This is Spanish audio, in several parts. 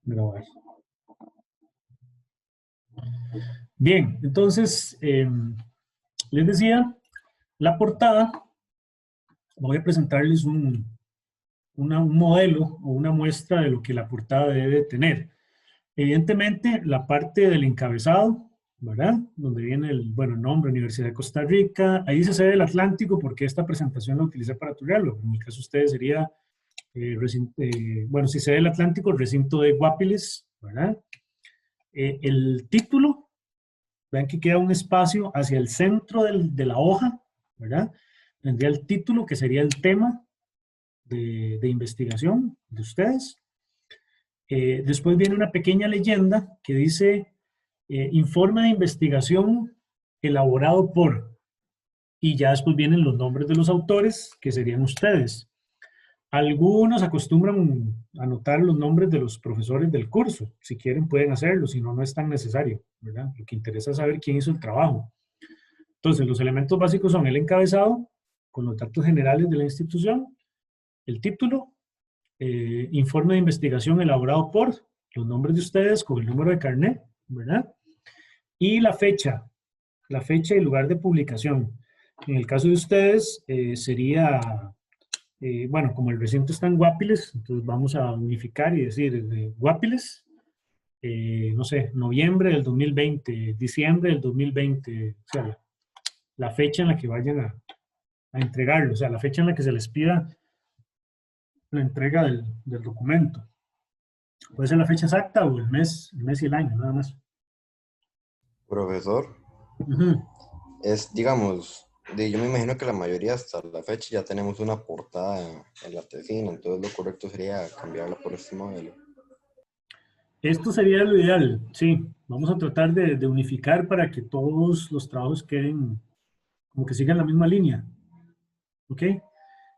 grabar. Bien, entonces, les decía, la portada, voy a presentarles un modelo o una muestra de lo que la portada debe tener. Evidentemente, la parte del encabezado, ¿verdad? Donde viene el, bueno, nombre, Universidad de Costa Rica, ahí se ve el Atlántico porque esta presentación la utilicé para turearlo. En mi caso, ustedes sería, bueno, si se ve el Atlántico, el recinto de Guapiles, ¿verdad? El título, vean que queda un espacio hacia el centro de la hoja, ¿verdad? Tendría el título que sería el tema de investigación de ustedes. Después viene una pequeña leyenda que dice informe de investigación elaborado por, y ya después vienen los nombres de los autores, que serían ustedes. Algunos acostumbran a anotar los nombres de los profesores del curso. Si quieren pueden hacerlo, si no, no es tan necesario, ¿verdad? Lo que interesa es saber quién hizo el trabajo. Entonces, los elementos básicos son el encabezado, con los datos generales de la institución, el título, informe de investigación elaborado por, los nombres de ustedes con el número de carnet, ¿verdad? Y la fecha y lugar de publicación. En el caso de ustedes sería, bueno, como el recinto está en Guapiles, entonces vamos a unificar y decir Guapiles, no sé, noviembre del 2020, diciembre del 2020, o sea, la fecha en la que vayan a entregarlo, o sea, la fecha en la que se les pida la entrega del documento. Puede ser la fecha exacta o el mes y el año, nada más. Profesor, digamos, yo me imagino que la mayoría hasta la fecha ya tenemos una portada en la tesina, entonces lo correcto sería cambiarla por este modelo. Esto sería lo ideal, sí. Vamos a tratar de unificar para que todos los trabajos queden, como que sigan la misma línea. ¿Ok?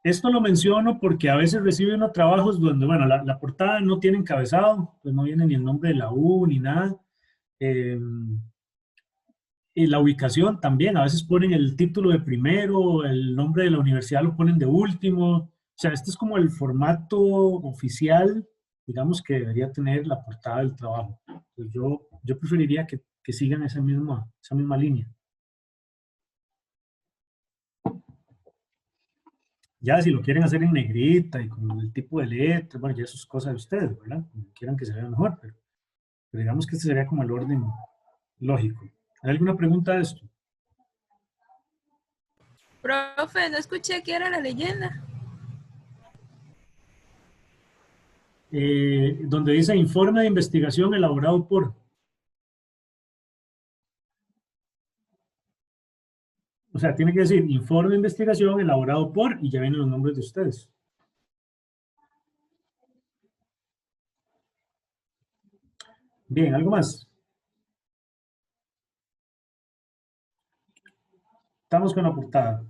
Esto lo menciono porque a veces recibe uno trabajos donde, bueno, la portada no tiene encabezado, pues no viene ni el nombre de la U ni nada. Y la ubicación también, a veces ponen el título de primero, el nombre de la universidad lo ponen de último. O sea, este es como el formato oficial, digamos, que debería tener la portada del trabajo. Pues yo preferiría que sigan esa misma línea. Ya si lo quieren hacer en negrita y con el tipo de letra, bueno, ya eso es cosa de ustedes, ¿verdad? Como quieran que se vea mejor, pero digamos que este sería como el orden lógico. ¿Hay alguna pregunta de esto? Profe, no escuché qué era la leyenda. Donde dice informe de investigación elaborado por. O sea, tiene que decir informe de investigación elaborado por y ya vienen los nombres de ustedes. Bien, ¿algo más? Estamos con la portada.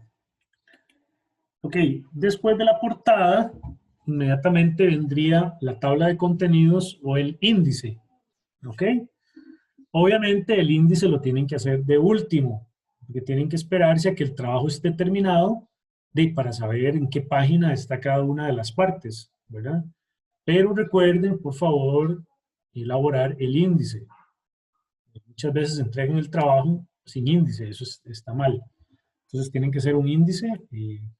Ok, después de la portada, inmediatamente vendría la tabla de contenidos o el índice. ¿Ok? Obviamente el índice lo tienen que hacer de último, porque tienen que esperarse a que el trabajo esté terminado para saber en qué página está cada una de las partes, ¿verdad? Pero recuerden, por favor, elaborar el índice. Muchas veces entregan el trabajo sin índice, eso está mal. Entonces tienen que hacer un índice.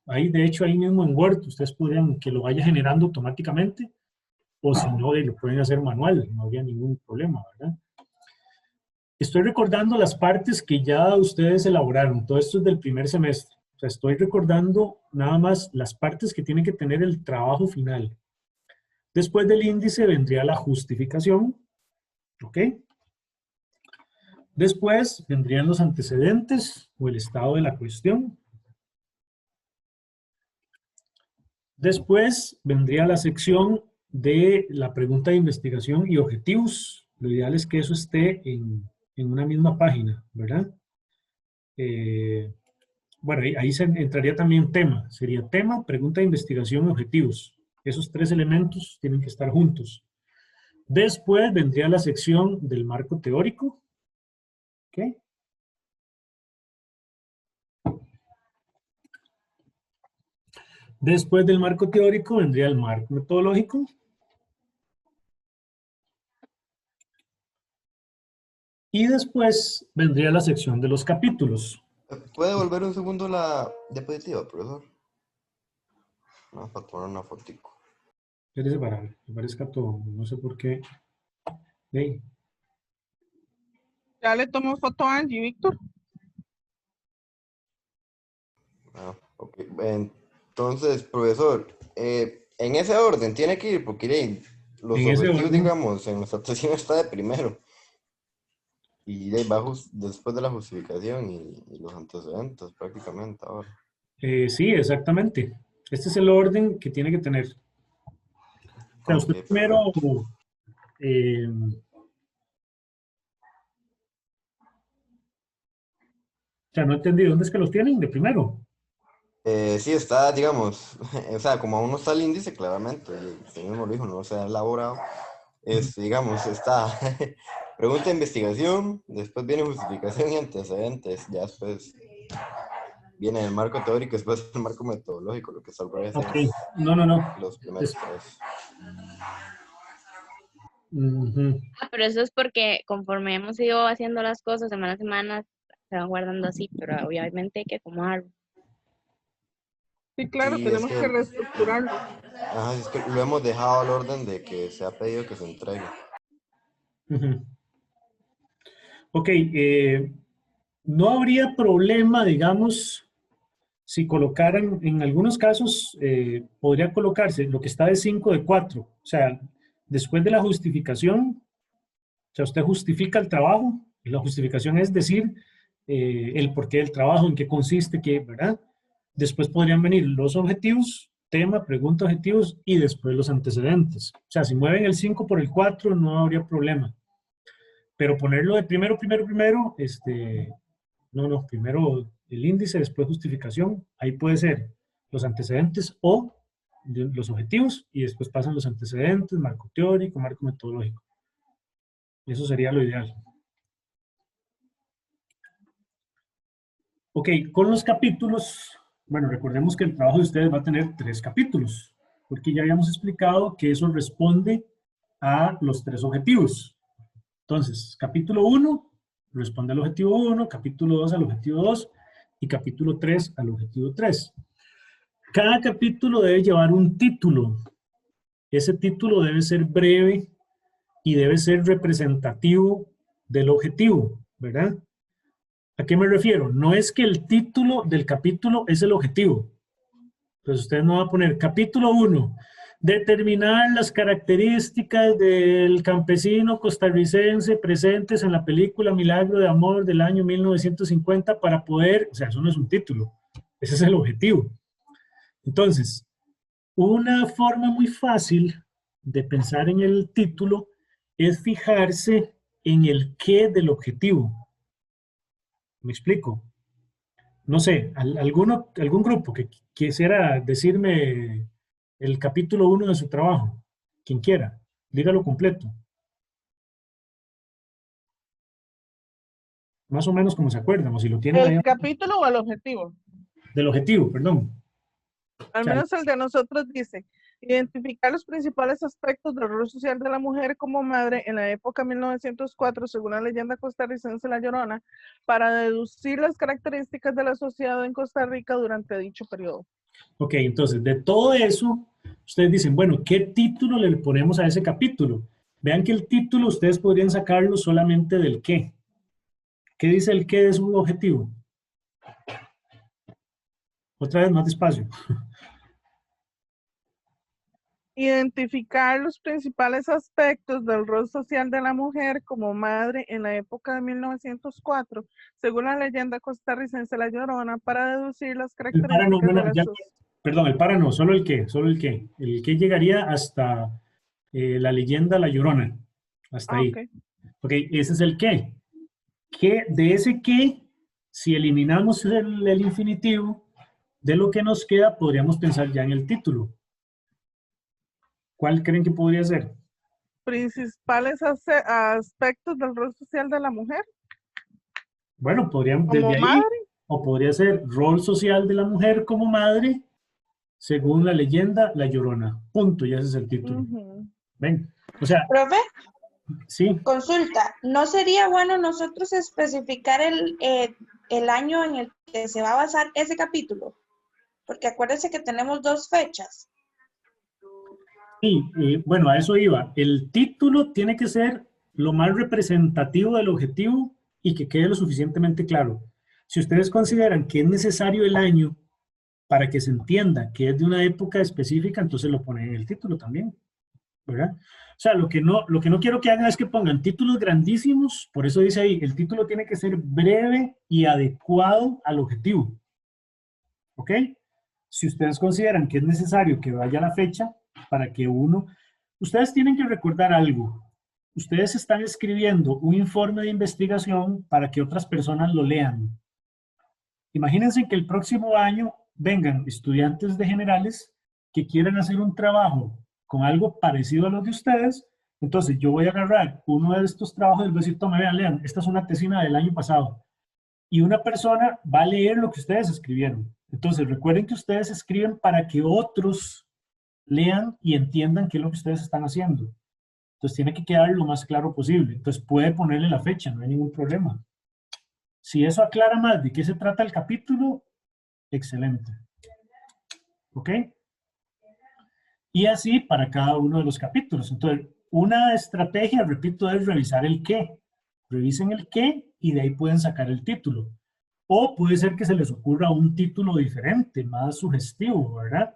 Ahí, de hecho, ahí mismo en Word, ustedes podrían que lo vaya generando automáticamente, o si no, lo pueden hacer manual, no habría ningún problema, ¿verdad? Estoy recordando las partes que ya ustedes elaboraron, todo esto es del primer semestre. O sea, estoy recordando nada más las partes que tiene que tener el trabajo final. Después del índice vendría la justificación, ¿ok? Después vendrían los antecedentes o el estado de la cuestión. Después vendría la sección de la pregunta de investigación y objetivos. Lo ideal es que eso esté en una misma página, ¿verdad? Bueno, ahí entraría también tema. Sería tema, pregunta de investigación y objetivos. Esos tres elementos tienen que estar juntos. Después vendría la sección del marco teórico. ¿Ok? Después del marco teórico vendría el marco metodológico. Y después vendría la sección de los capítulos. ¿Puede volver un segundo la diapositiva, profesor? No, para tomar una fotico. Espérese para que aparezca todo. No sé por qué. Hey. Ya le tomó foto a Angie, Víctor. Ah, ok. Entonces, profesor, en ese orden tiene que ir, porque los En ese objetivos, orden. digamos, en nuestra sesión está de primero. Y de ahí va después de la justificación y los antecedentes, prácticamente ahora. Sí, exactamente. Este es el orden que tiene que tener. O sea, Ok, usted primero, perfecto. o sea, no entendí, ¿dónde es que los tienen? De primero. Sí, está, digamos, o sea, como aún no está el índice, claramente, y usted mismo lo dijo, no se ha elaborado, digamos, está pregunta de investigación, después viene justificación y antecedentes, ya después viene el marco teórico, después el marco metodológico, lo que está al revés Ok, es no, no, no. los primeros Es- tres. Ujú. Pero eso es porque conforme hemos ido haciendo las cosas semana a semana, se van guardando así, pero obviamente hay que acomodarlo. Sí, claro, Sí, es tenemos que que, reestructurarlo. ajá, es que lo hemos dejado al orden de que se ha pedido que se entregue. Ujú. Ok, no habría problema, digamos, si colocaran, en algunos casos, podría colocarse lo que está de 5 de 4. O sea, después de la justificación, o sea, usted justifica el trabajo, y la justificación es decir el porqué del trabajo, en qué consiste, qué, ¿verdad? Después podrían venir los objetivos, tema, pregunta, objetivos, y después los antecedentes. O sea, si mueven el 5 por el 4, no habría problema. Pero ponerlo de primero, no, no, primero el índice, después justificación, ahí puede ser los antecedentes o los objetivos, y después pasan los antecedentes, marco teórico, marco metodológico. Eso sería lo ideal. Ok, con los capítulos, bueno, recordemos que el trabajo de ustedes va a tener 3 capítulos, porque ya habíamos explicado que eso responde a los 3 objetivos. Entonces, capítulo 1 responde al objetivo 1, capítulo 2 al objetivo 2 y capítulo 3 al objetivo 3. Cada capítulo debe llevar un título. Ese título debe ser breve y debe ser representativo del objetivo, ¿verdad? ¿A qué me refiero? No es que el título del capítulo es el objetivo. Entonces usted no va a poner capítulo 1, determinar las características del campesino costarricense presentes en la película Milagro de Amor del año 1950 para poder, o sea, eso no es un título, ese es el objetivo. Entonces, una forma muy fácil de pensar en el título es fijarse en el qué del objetivo. ¿Me explico? No sé, algún grupo que quisiera decirme el capítulo 1 de su trabajo, quien quiera, dígalo completo. Más o menos como se acuerdan, o si lo tienen ahí, ¿El capítulo o el objetivo? del objetivo, perdón. O Al sea, menos el de nosotros dice, identificar los principales aspectos del rol social de la mujer como madre en la época 1904, según la leyenda costarricense La Llorona, para deducir las características de la sociedad en Costa Rica durante dicho periodo. ok, entonces, de todo eso, ustedes dicen, bueno, ¿qué título le ponemos a ese capítulo? Vean que el título ustedes podrían sacarlo solamente del qué. ¿Qué dice el qué de su objetivo? Otra vez, más despacio. Identificar los principales aspectos del rol social de la mujer como madre en la época de 1904, según la leyenda costarricense La Llorona, para deducir las El para no, características no, de no, la ya, sociedad. perdón, el para no, solo el qué, solo el qué. El qué llegaría hasta la leyenda La Llorona, hasta ahí. Ok. Ok, ese es el qué. ¿Qué de ese qué, si eliminamos el infinitivo, de lo que nos queda, podríamos pensar ya en el título? ¿Cuál creen que podría ser? Principales aspectos del rol social de la mujer Bueno, podríamos como desde ahí, madre. o podría ser rol social de la mujer como madre, según la leyenda La Llorona. Punto, ya ese es el título. Ujú. ¿Ven? O sea, Profe, Sí, Consulta, ¿no sería bueno nosotros especificar el año en el que se va a basar ese capítulo? Porque acuérdense que tenemos 2 fechas. sí, bueno, a eso iba. El título tiene que ser lo más representativo del objetivo y que quede lo suficientemente claro. Si ustedes consideran que es necesario el año para que se entienda que es de una época específica, entonces lo ponen en el título también, ¿verdad? O sea, lo que no quiero que hagan es que pongan títulos grandísimos, por eso dice ahí, el título tiene que ser breve y adecuado al objetivo, ¿ok? Si ustedes consideran que es necesario que vaya la fecha para que ustedes tienen que recordar algo. Ustedes están escribiendo un informe de investigación para que otras personas lo lean. Imagínense que el próximo año vengan estudiantes de generales que quieran hacer un trabajo con algo parecido a lo de ustedes. Entonces yo voy a agarrar uno de estos trabajos y les voy a decir, toma, vean, lean, esta es una tesina del año pasado. Y una persona va a leer lo que ustedes escribieron. Entonces recuerden que ustedes escriben para que otros lean y entiendan qué es lo que ustedes están haciendo. Entonces tiene que quedar lo más claro posible. Entonces puede ponerle la fecha, no hay ningún problema. Si eso aclara más de qué se trata el capítulo, excelente. ¿Ok? Y así para cada uno de los capítulos. Entonces, una estrategia, repito, es revisar el qué. Revisen el qué y de ahí pueden sacar el título. O puede ser que se les ocurra un título diferente, más sugestivo, ¿verdad?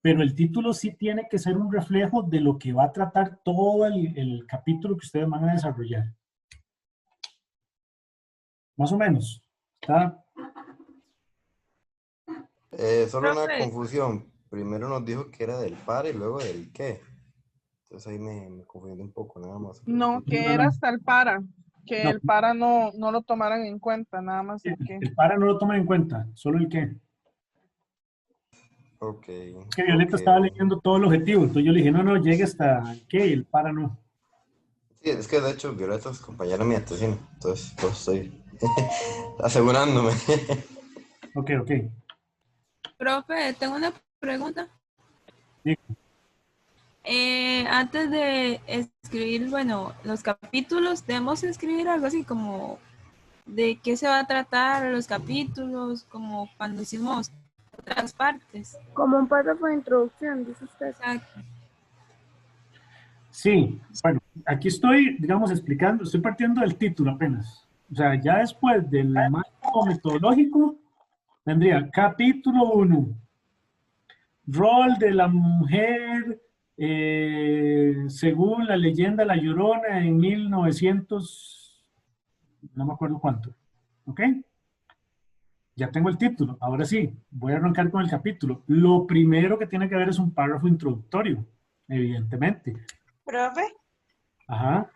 Pero el título sí tiene que ser un reflejo de lo que va a tratar todo el capítulo que ustedes van a desarrollar. Más o menos. ¿Está? Solo una Profe, confusión. Primero nos dijo que era del par y luego del qué. Entonces ahí me confundí un poco, nada más. No, que No, era no, hasta el para, que no. el para no lo tomaran en cuenta, nada más el que. El para no lo toman en cuenta, solo el qué. Ok, Es que ok. Violeta estaba leyendo todo el objetivo, entonces yo le dije, no, no, llegue hasta el qué y el para no. Sí, es que de hecho Violeta es compañera mía de tesina, entonces pues estoy asegurándome. Ok, ok. profe, tengo una pregunta. Sí. Antes de escribir, bueno, los capítulos, debemos escribir algo así como de qué se va a tratar los capítulos, como cuando hicimos otras partes. Como un párrafo de introducción, dice usted. Exacto. Sí, bueno, aquí estoy, digamos, explicando, estoy partiendo del título apenas. O sea, ya después del marco metodológico, tendría capítulo 1, rol de la mujer según la leyenda La Llorona en 1900, no me acuerdo cuánto. ¿Ok? Ya tengo el título. Ahora sí, voy a arrancar con el capítulo. Lo primero que tiene que haber es un párrafo introductorio, evidentemente. Profe, Ajá.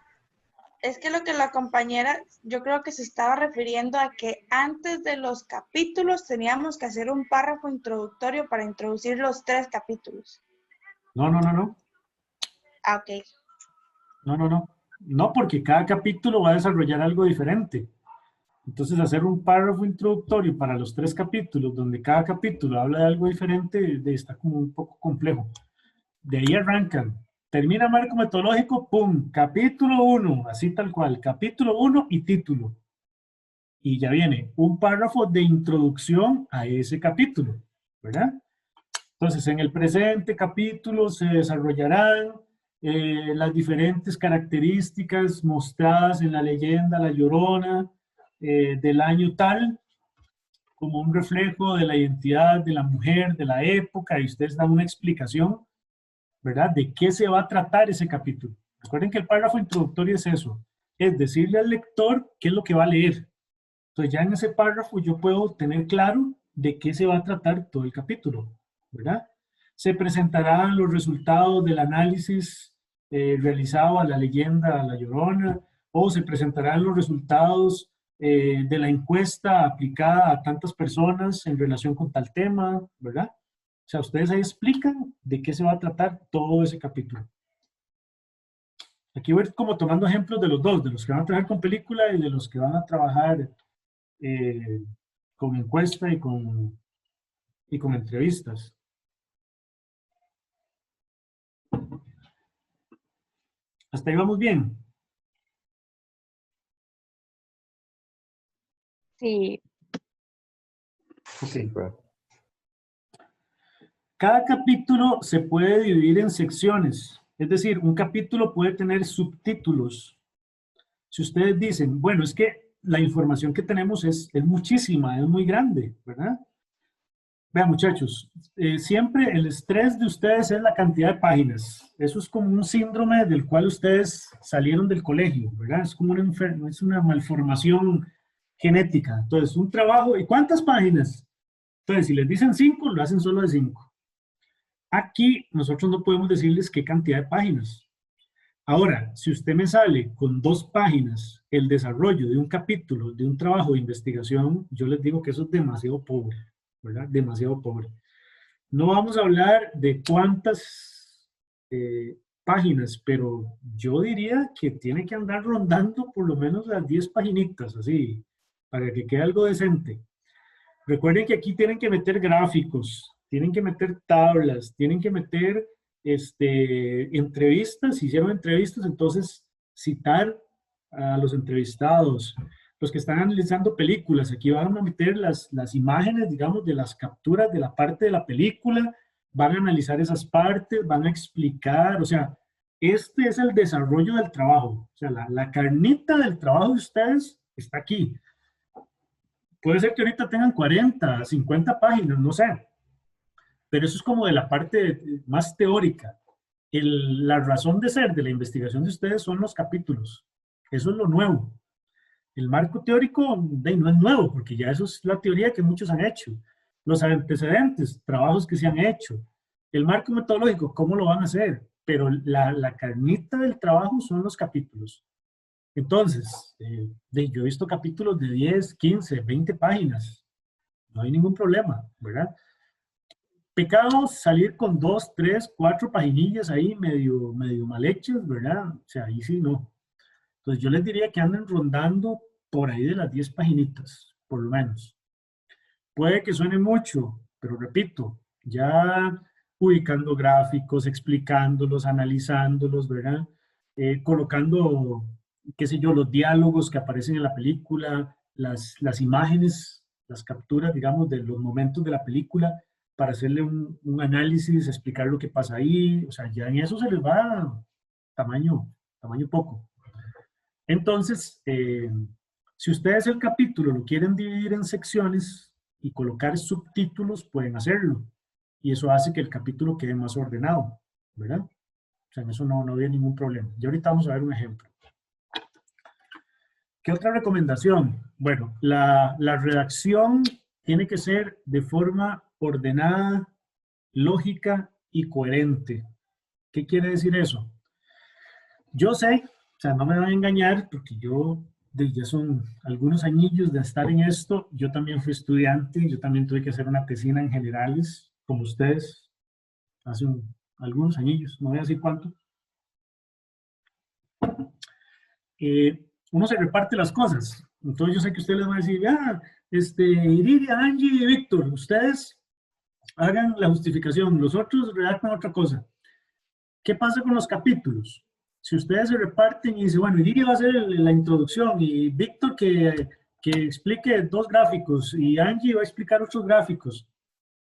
es que lo que la compañera, yo creo que se estaba refiriendo a que antes de los capítulos teníamos que hacer un párrafo introductorio para introducir los 3 capítulos. No, no, no, no. Ah, ok. No, no, no. No, porque cada capítulo va a desarrollar algo diferente. Entonces, hacer un párrafo introductorio para los 3 capítulos, donde cada capítulo habla de algo diferente, está como un poco complejo. De ahí arrancan. Termina marco metodológico, ¡pum! Capítulo 1, así tal cual. Capítulo 1 y título. Y ya viene un párrafo de introducción a ese capítulo, ¿verdad? Entonces, en el presente capítulo se desarrollarán las diferentes características mostradas en la leyenda La Llorona del año tal, como un reflejo de la identidad de la mujer, de la época, y ustedes dan una explicación, ¿verdad? De qué se va a tratar ese capítulo. Recuerden que el párrafo introductorio es eso, es decirle al lector qué es lo que va a leer. Entonces, ya en ese párrafo yo puedo tener claro de qué se va a tratar todo el capítulo, ¿verdad? Se presentarán los resultados del análisis realizado a la leyenda, a La Llorona, o se presentarán los resultados de la encuesta aplicada a tantas personas en relación con tal tema, ¿verdad? O sea, ustedes ahí explican de qué se va a tratar todo ese capítulo. Aquí voy como tomando ejemplos de los dos, de los que van a trabajar con película y de los que van a trabajar con encuesta y con entrevistas. Hasta ahí vamos bien. Sí, Sí, claro. Cada capítulo se puede dividir en secciones, es decir, un capítulo puede tener subtítulos. Si ustedes dicen, bueno, es que la información que tenemos es muchísima, es muy grande, ¿verdad? Vean, muchachos, siempre el estrés de ustedes es la cantidad de páginas. Eso es como un síndrome del cual ustedes salieron del colegio, ¿verdad? Es como es una malformación genética. Entonces, un trabajo, ¿y cuántas páginas? Entonces, si les dicen 5, lo hacen solo de 5. Aquí nosotros no podemos decirles qué cantidad de páginas. Ahora, si usted me sale con 2 páginas el desarrollo de un capítulo, de un trabajo de investigación, yo les digo que eso es demasiado pobre, ¿verdad? Demasiado pobre. No vamos a hablar de cuántas páginas, pero yo diría que tiene que andar rondando por lo menos las 10 paginitas, así, para que quede algo decente. Recuerden que aquí tienen que meter gráficos, tienen que meter tablas, tienen que meter entrevistas. Si hicieron entrevistas, entonces citar a los entrevistados. Los que están analizando películas, aquí van a meter las imágenes, digamos, de las capturas de la parte de la película, van a analizar esas partes, van a explicar, o sea, este es el desarrollo del trabajo. O sea, la carnita del trabajo de ustedes está aquí. Puede ser que ahorita tengan 40, 50 páginas, no sé. Pero eso es como de la parte más teórica. La razón de ser de la investigación de ustedes son los capítulos. Eso es lo nuevo. El marco teórico no es nuevo, porque ya eso es la teoría que muchos han hecho. Los antecedentes, trabajos que se han hecho. El marco metodológico, ¿cómo lo van a hacer? Pero la carnita del trabajo son los capítulos. Entonces, yo he visto capítulos de 10, 15, 20 páginas. No hay ningún problema, ¿verdad? Pecado salir con 2, 3, 4 paginillas ahí medio mal hechas, ¿verdad? O sea, ahí sí no. Entonces yo les diría que anden rondando por ahí de las 10 paginitas, por lo menos. Puede que suene mucho, pero repito, ya ubicando gráficos, explicándolos, analizándolos, ¿verdad? Colocando, qué sé yo, los diálogos que aparecen en la película, las imágenes, las capturas, digamos, de los momentos de la película, para hacerle un análisis, explicar lo que pasa ahí. O sea, ya en eso se les va tamaño poco. Entonces, si ustedes el capítulo lo quieren dividir en secciones y colocar subtítulos, pueden hacerlo. Y eso hace que el capítulo quede más ordenado, ¿verdad? O sea, en eso no había ningún problema. Y ahorita vamos a ver un ejemplo. ¿Qué otra recomendación? Bueno, la redacción tiene que ser de forma ordenada, lógica y coherente. ¿Qué quiere decir eso? Yo sé, o sea, no me van a engañar, porque yo ya son algunos añillos de estar en esto. Yo también fui estudiante, yo también tuve que hacer una tesina en generales, como ustedes, hace algunos añillos, no voy a decir cuánto. Uno se reparte las cosas. Entonces yo sé que ustedes les van a decir, Iridia, Angie y Víctor, ustedes hagan la justificación, los otros redactan otra cosa. ¿Qué pasa con los capítulos? Si ustedes se reparten y dicen, bueno, Iridia va a hacer la introducción y Víctor que explique 2 gráficos y Angie va a explicar otros gráficos,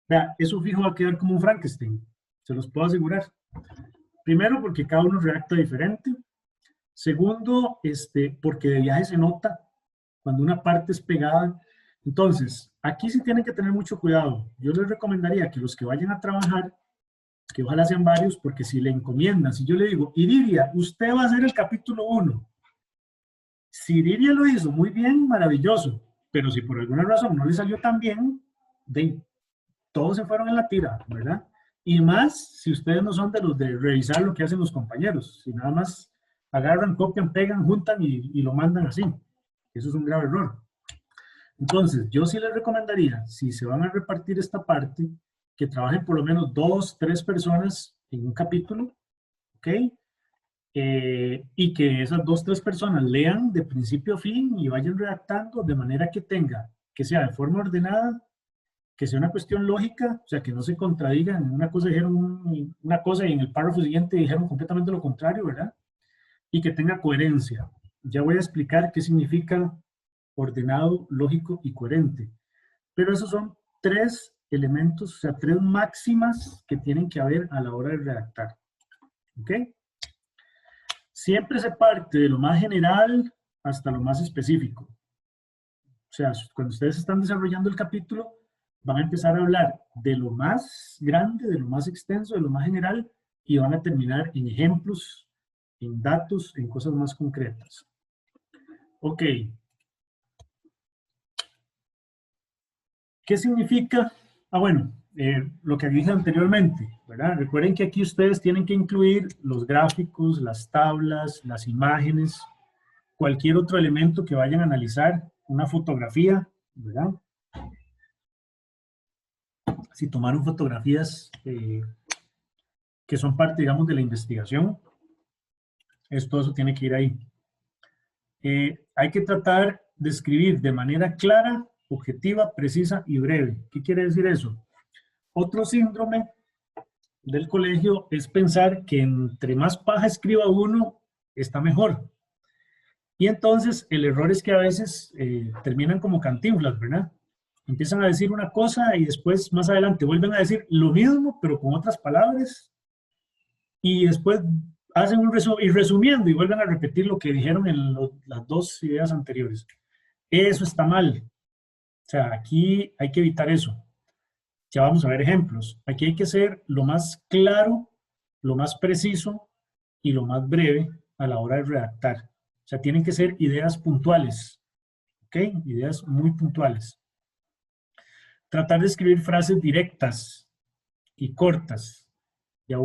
vea, eso fijo va a quedar como un Frankenstein, se los puedo asegurar. Primero, porque cada uno redacta diferente. Segundo, porque de viaje se nota cuando una parte es pegada. Entonces, aquí sí tienen que tener mucho cuidado. Yo les recomendaría que los que vayan a trabajar, que ojalá sean varios, porque si le encomiendan, si yo le digo, Iridia, usted va a hacer el capítulo 1. Si Iridia lo hizo muy bien, maravilloso. Pero si por alguna razón no le salió tan bien, todos se fueron en la tira, ¿verdad? Y más si ustedes no son de los de revisar lo que hacen los compañeros, si nada más agarran, copian, pegan, juntan y lo mandan así. Eso es un grave error. Entonces, yo sí les recomendaría, si se van a repartir esta parte, que trabajen por lo menos 2, 3 personas en un capítulo, ¿ok? Y que esas 2, 3 personas lean de principio a fin y vayan redactando de manera que sea de forma ordenada, que sea una cuestión lógica, o sea, que no se contradigan. En una cosa dijeron una cosa y en el párrafo siguiente dijeron completamente lo contrario, ¿verdad? Y que tenga coherencia. Ya voy a explicar qué significa ordenado, lógico y coherente. Pero esos son 3 elementos, o sea, 3 máximas que tienen que haber a la hora de redactar. ¿Ok? Siempre se parte de lo más general hasta lo más específico. O sea, cuando ustedes están desarrollando el capítulo, van a empezar a hablar de lo más grande, de lo más extenso, de lo más general, y van a terminar en ejemplos, en datos, en cosas más concretas. Ok. ¿Qué significa? Bueno, lo que dije anteriormente, ¿verdad? Recuerden que aquí ustedes tienen que incluir los gráficos, las tablas, las imágenes, cualquier otro elemento que vayan a analizar, una fotografía, ¿verdad? Si tomaron fotografías que son parte, digamos, de la investigación, todo eso tiene que ir ahí. Hay que tratar de escribir de manera clara, objetiva, precisa y breve. ¿Qué quiere decir eso? Otro síndrome del colegio es pensar que entre más paja escriba uno, está mejor. Y entonces el error es que a veces terminan como Cantinflas, ¿verdad? Empiezan a decir una cosa y después, más adelante, vuelven a decir lo mismo, pero con otras palabras. Y después hacen un resumen, y resumiendo, y vuelven a repetir lo que dijeron en las 2 ideas anteriores. Eso está mal. O sea, aquí hay que evitar eso. Ya vamos a ver ejemplos. Aquí hay que ser lo más claro, lo más preciso y lo más breve a la hora de redactar. O sea, tienen que ser ideas puntuales. ¿Ok? Ideas muy puntuales. Tratar de escribir frases directas y cortas. Ya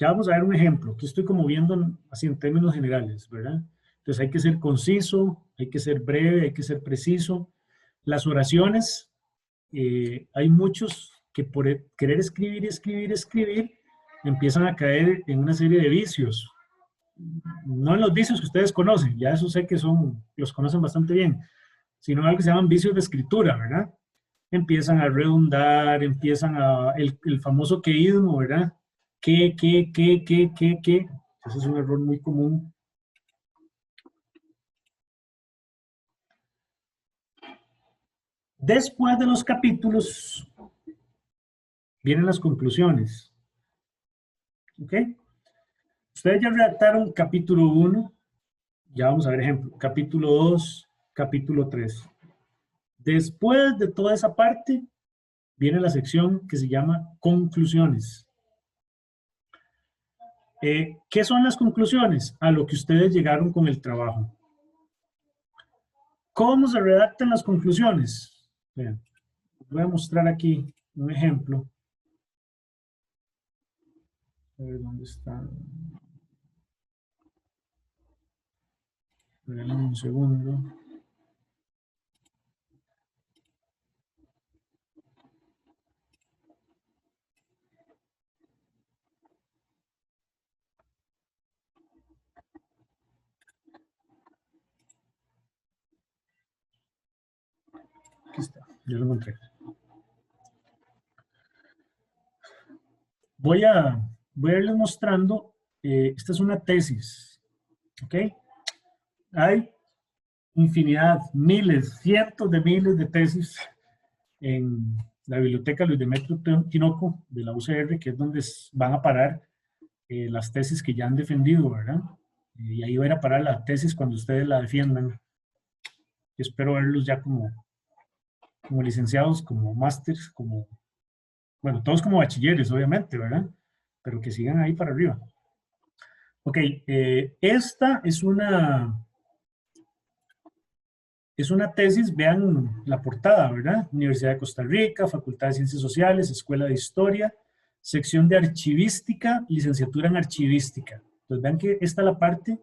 vamos a ver un ejemplo. Aquí estoy como viendo así en términos generales, ¿verdad? Entonces hay que ser conciso, hay que ser breve, hay que ser preciso. Las oraciones, hay muchos que por querer escribir, empiezan a caer en una serie de vicios. No en los vicios que ustedes conocen, ya eso sé que los conocen bastante bien, sino algo que se llaman vicios de escritura, ¿verdad? Empiezan a redundar, el famoso queísmo, ¿verdad? ¿Qué? Ese es un error muy común. Después de los capítulos, vienen las conclusiones. ¿Ok? Ustedes ya redactaron capítulo 1, ya vamos a ver ejemplo, capítulo 2, capítulo 3. Después de toda esa parte, viene la sección que se llama conclusiones. ¿Qué son las conclusiones? A lo que ustedes llegaron con el trabajo. ¿Cómo se redactan las conclusiones? Vean, voy a mostrar aquí un ejemplo. A ver, ¿dónde está? Esperen un segundo. Aquí está, ya lo encontré. Voy a irles mostrando, esta es una tesis, ¿ok? Hay infinidad, miles, cientos de miles de tesis en la biblioteca Luis Demetrio Tinoco de la UCR, que es donde van a parar las tesis que ya han defendido, ¿verdad? Y ahí va a ir a parar la tesis cuando ustedes la defiendan. Espero verlos ya como licenciados, como másters, bueno, todos como bachilleres, obviamente, ¿verdad? Pero que sigan ahí para arriba. Ok, esta es una tesis, vean la portada, ¿verdad? Universidad de Costa Rica, Facultad de Ciencias Sociales, Escuela de Historia, sección de Archivística, licenciatura en Archivística. Entonces vean que esta es la parte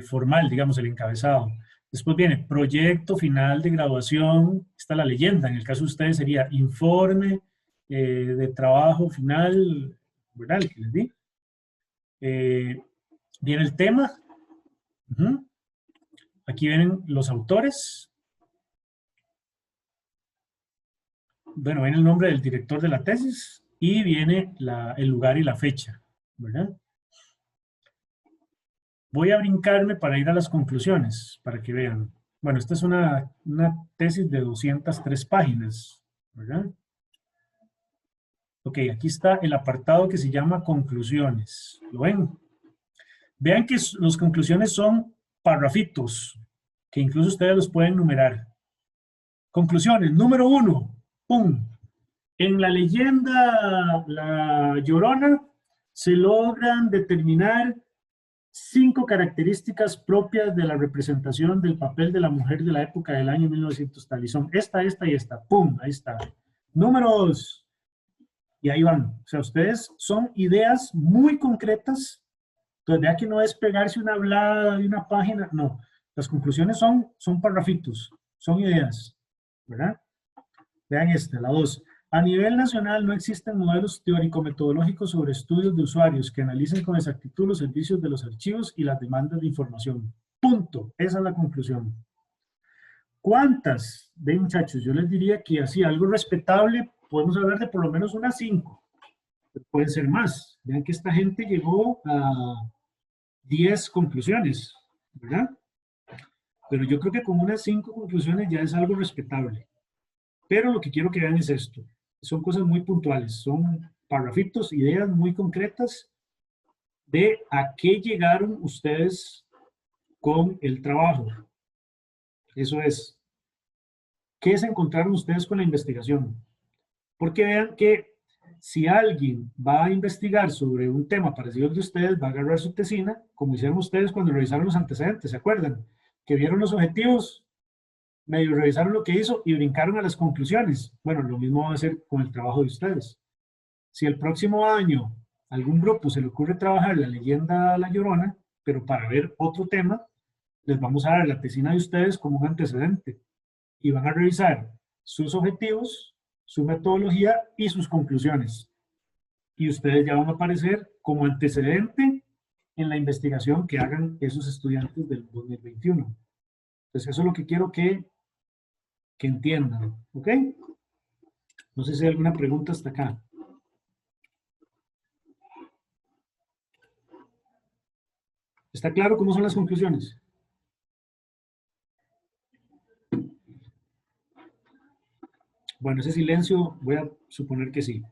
formal, digamos, el encabezado. Después viene proyecto final de graduación, está la leyenda, en el caso de ustedes sería informe de trabajo final, ¿verdad? El que les di. Viene el tema. Aquí vienen los autores. Bueno, viene el nombre del director de la tesis y viene el lugar y la fecha, ¿verdad? Voy a brincarme para ir a las conclusiones, para que vean. Bueno, esta es una tesis de 203 páginas, ¿verdad? Ok, aquí está el apartado que se llama conclusiones. ¿Lo ven? Vean que las conclusiones son parrafitos, que incluso ustedes los pueden numerar. Conclusiones, número 1, ¡pum! En la leyenda La Llorona se logran determinar 5 características propias de la representación del papel de la mujer de la época del año 1900 tal, y son esta y esta, ¡pum! Ahí está. Número 2, y ahí van. O sea, ustedes son ideas muy concretas. Entonces, vea que no es pegarse una hablada de una página, no. Las conclusiones son parrafitos, son ideas, ¿verdad? Vean esta, la 2. A nivel nacional no existen modelos teórico-metodológicos sobre estudios de usuarios que analicen con exactitud los servicios de los archivos y las demandas de información. Punto. Esa es la conclusión. ¿Cuántas? De muchachos, yo les diría que así, algo respetable, podemos hablar de por lo menos unas 5. Pueden ser más. Vean que esta gente llegó a 10 conclusiones, ¿verdad? Pero yo creo que con unas 5 conclusiones ya es algo respetable. Pero lo que quiero que vean es esto. Son cosas muy puntuales, son parrafitos, ideas muy concretas de a qué llegaron ustedes con el trabajo. Eso es, ¿qué se encontraron ustedes con la investigación? Porque vean que si alguien va a investigar sobre un tema parecido al de ustedes, va a agarrar su tesina, como hicieron ustedes cuando revisaron los antecedentes, ¿se acuerdan? Que vieron los objetivos, medio revisaron lo que hizo y brincaron a las conclusiones. Bueno, lo mismo va a hacer con el trabajo de ustedes. Si el próximo año algún grupo se le ocurre trabajar la leyenda La Llorona, pero para ver otro tema, les vamos a dar la tesina de ustedes como un antecedente y van a revisar sus objetivos, su metodología y sus conclusiones. Y ustedes ya van a aparecer como antecedente en la investigación que hagan esos estudiantes del 2021. Entonces eso es lo que quiero que entiendan, ¿ok? No sé si hay alguna pregunta hasta acá. ¿Está claro cómo son las conclusiones? Bueno, ese silencio voy a suponer que sí.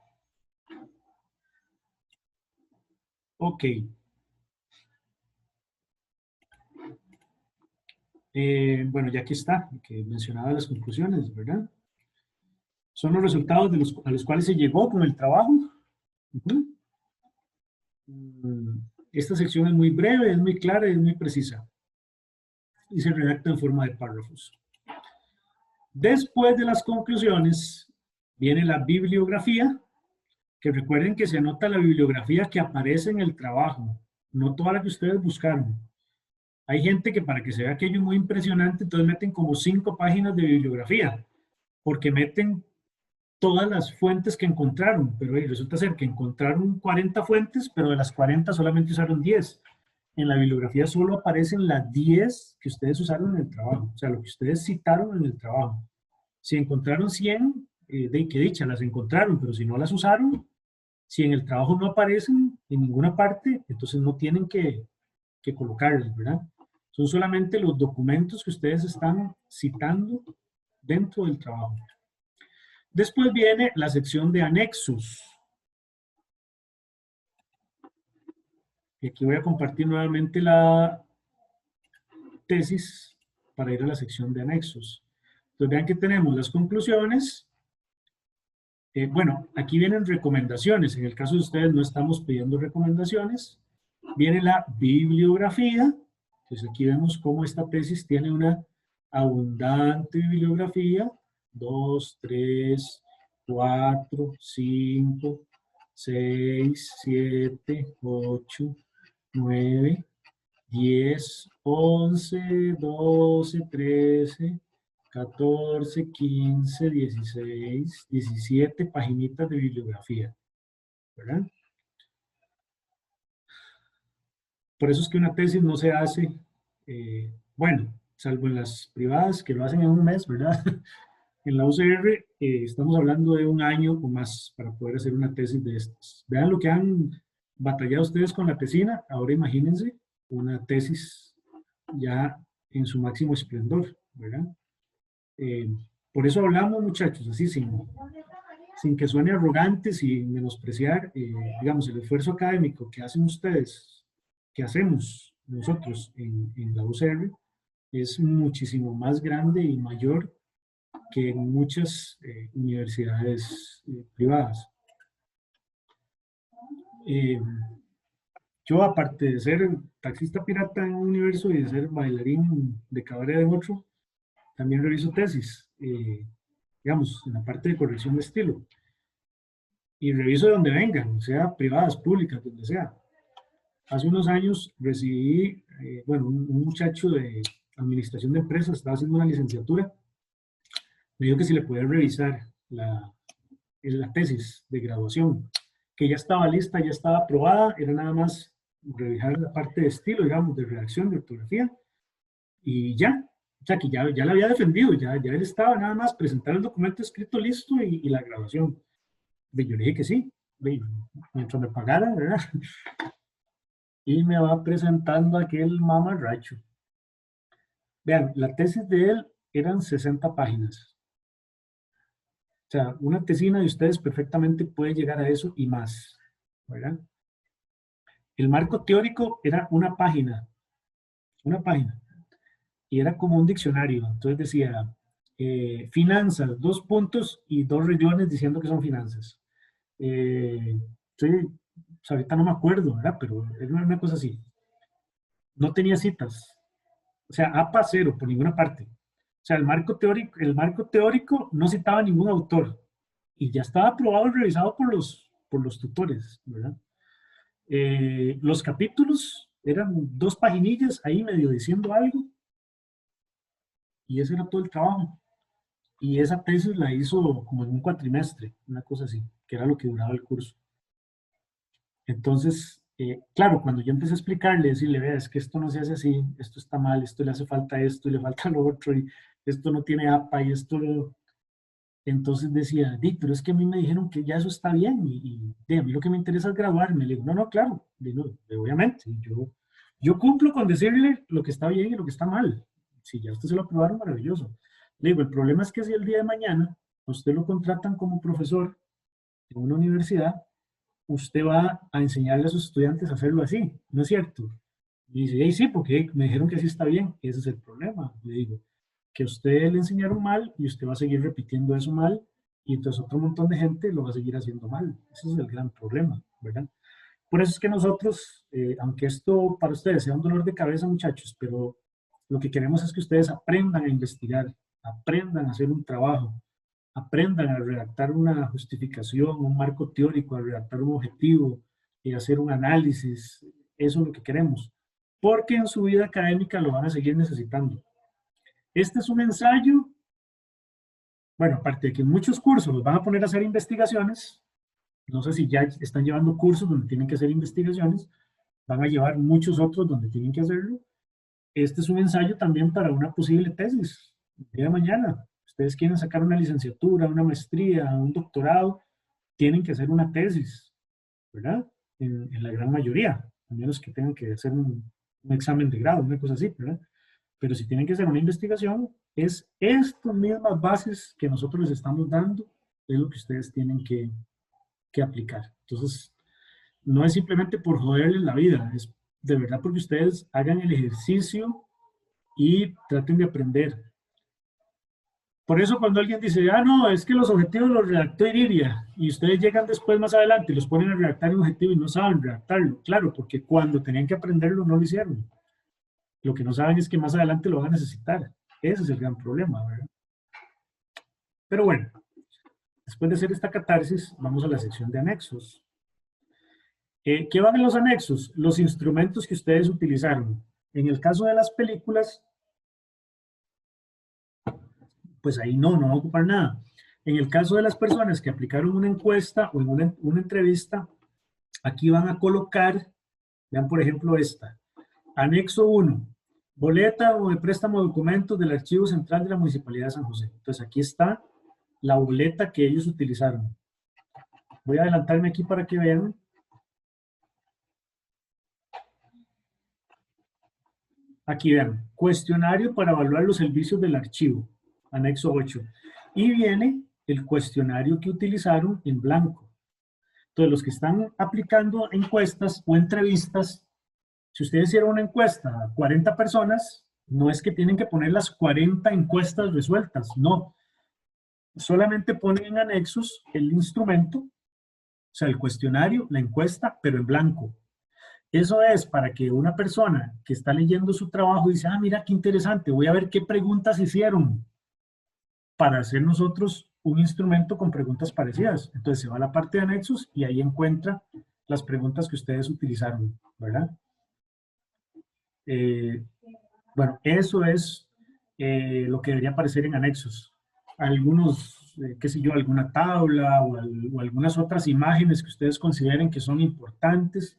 Ok. Bueno, ya aquí está, que mencionaba las conclusiones, ¿verdad? Son los resultados a los cuales se llegó con el trabajo. Esta sección es muy breve, es muy clara y es muy precisa. Y se redacta en forma de párrafos. Después de las conclusiones, viene la bibliografía, que recuerden que se anota la bibliografía que aparece en el trabajo, no toda la que ustedes buscaron. Hay gente que para que se vea aquello muy impresionante, entonces meten como 5 páginas de bibliografía, porque meten todas las fuentes que encontraron, pero resulta ser que encontraron 40 fuentes, pero de las 40 solamente usaron 10. En la bibliografía solo aparecen las 10 que ustedes usaron en el trabajo, o sea, lo que ustedes citaron en el trabajo. Si encontraron 100, de qué dicha, las encontraron, pero si no las usaron, si en el trabajo no aparecen en ninguna parte, entonces no tienen que colocarlas, ¿verdad? Son solamente los documentos que ustedes están citando dentro del trabajo. Después viene la sección de anexos. Y aquí voy a compartir nuevamente la tesis para ir a la sección de anexos. Entonces vean que tenemos las conclusiones. Bueno, aquí vienen recomendaciones. En el caso de ustedes no estamos pidiendo recomendaciones. Viene la bibliografía. Entonces aquí vemos cómo esta tesis tiene una abundante bibliografía. 2, 3, 4, 5, 6, 7, 8, 9, 10, 11, 12, 13, 14, 15, 16, 17 paginitas de bibliografía, ¿verdad? Por eso es que una tesis no se hace, bueno, salvo en las privadas que lo hacen en un mes, ¿verdad? En la UCR estamos hablando de un año o más para poder hacer una tesis de estas. Vean lo que han batallado ustedes con la tesina, ahora imagínense una tesis ya en su máximo esplendor, ¿verdad? Por eso hablamos, muchachos, así sin que suene arrogante, sin menospreciar, digamos, el esfuerzo académico que hacen ustedes, que hacemos nosotros en la UCR, es muchísimo más grande y mayor que en muchas universidades privadas. Yo, aparte de ser taxista pirata en un universo y de ser bailarín de cabaret en otro, también reviso tesis, digamos, en la parte de corrección de estilo. Y reviso de donde vengan, sea privadas, públicas, donde sea. Hace unos años recibí, bueno, un muchacho de administración de empresas, estaba haciendo una licenciatura, me dijo que si le podía revisar la tesis de graduación, que ya estaba lista, ya estaba aprobada, era nada más revisar la parte de estilo, digamos, de redacción, de ortografía, y ya, o sea, que ya la había defendido, ya él estaba nada más presentar el documento escrito listo y la graduación. Y yo le dije que sí, mientras me pagara, ¿verdad? Y me va presentando aquel mamarracho. Vean, la tesis de él eran 60 páginas. O sea, una tesina de ustedes perfectamente puede llegar a eso y más, ¿verdad? El marco teórico era una página, y era como un diccionario. Entonces decía, finanzas, 2 puntos y 2 rayones diciendo que son finanzas. Sí, pues ahorita no me acuerdo, ¿verdad? Pero era una cosa así. No tenía citas. O sea, APA 0 por ninguna parte. O sea, el marco teórico no citaba a ningún autor. Y ya estaba aprobado y revisado por los tutores, ¿verdad? Los capítulos eran 2 paginillas ahí medio diciendo algo. Y ese era todo el trabajo. Y esa tesis la hizo como en un cuatrimestre, una cosa así, que era lo que duraba el curso. Entonces, claro, cuando yo empecé a explicarle, decirle, vea, es que esto no se hace así, esto está mal, esto le hace falta esto, y le falta lo otro, y esto no tiene APA, y esto... Entonces decía, Dick, pero es que a mí me dijeron que ya eso está bien, y a mí lo que me interesa es graduarme. Le digo, no, claro, no, obviamente, yo cumplo con decirle lo que está bien y lo que está mal. Si ya usted se lo aprobaron, maravilloso. Le digo, el problema es que si el día de mañana a usted lo contratan como profesor en una universidad, usted va a enseñarle a sus estudiantes a hacerlo así, ¿no es cierto? Y dice, hey, sí, porque me dijeron que así está bien. Ese es el problema, le digo, que a usted le enseñaron mal y usted va a seguir repitiendo eso mal y entonces otro montón de gente lo va a seguir haciendo mal. Ese es el gran problema, ¿verdad? Por eso es que nosotros, aunque esto para ustedes sea un dolor de cabeza, muchachos, pero lo que queremos es que ustedes aprendan a investigar, aprendan a hacer un trabajo, aprendan a redactar una justificación, un marco teórico, a redactar un objetivo y hacer un análisis. Eso es lo que queremos, porque en su vida académica lo van a seguir necesitando. Este es un ensayo, bueno, aparte de que en muchos cursos los van a poner a hacer investigaciones, no sé si ya están llevando cursos donde tienen que hacer investigaciones, van a llevar muchos otros donde tienen que hacerlo. Este es un ensayo también para una posible tesis, el día de mañana. Ustedes quieren sacar una licenciatura, una maestría, un doctorado, tienen que hacer una tesis, ¿verdad? En la gran mayoría, a menos que tengan que hacer un examen de grado, una cosa así, ¿verdad? Pero si tienen que hacer una investigación, es estas mismas bases que nosotros les estamos dando, es lo que ustedes tienen que aplicar. Entonces, no es simplemente por joderles la vida, es de verdad porque ustedes hagan el ejercicio y traten de aprender. Por eso cuando alguien dice, ah, no, es que los objetivos los redactó Iridia, y ustedes llegan después más adelante y los ponen a redactar un objetivo y no saben redactarlo, claro, porque cuando tenían que aprenderlo no lo hicieron. Lo que no saben es que más adelante lo van a necesitar. Ese es el gran problema, ¿verdad? Pero bueno, después de hacer esta catarsis, vamos a la sección de anexos. ¿Qué van en los anexos? Los instrumentos que ustedes utilizaron. En el caso de las películas, pues ahí no va a ocupar nada. En el caso de las personas que aplicaron una encuesta o en una entrevista, aquí van a colocar, vean por ejemplo esta, anexo 1, boleta o de préstamo de documentos del Archivo Central de la Municipalidad de San José. Entonces aquí está la boleta que ellos utilizaron. Voy a adelantarme aquí para que vean. Aquí vean, cuestionario para evaluar los servicios del archivo, anexo 8. Y viene el cuestionario que utilizaron en blanco. Entonces, los que están aplicando encuestas o entrevistas, si ustedes hicieron una encuesta a 40 personas, no es que tienen que poner las 40 encuestas resueltas, no. Solamente ponen en anexos el instrumento, o sea, el cuestionario, la encuesta, pero en blanco. Eso es para que una persona que está leyendo su trabajo dice, ah, mira qué interesante, voy a ver qué preguntas hicieron para hacer nosotros un instrumento con preguntas parecidas. Entonces se va a la parte de anexos y ahí encuentra las preguntas que ustedes utilizaron, ¿verdad? Bueno, eso es lo que debería aparecer en anexos. Algunos, qué sé yo, alguna tabla o algunas otras imágenes que ustedes consideren que son importantes,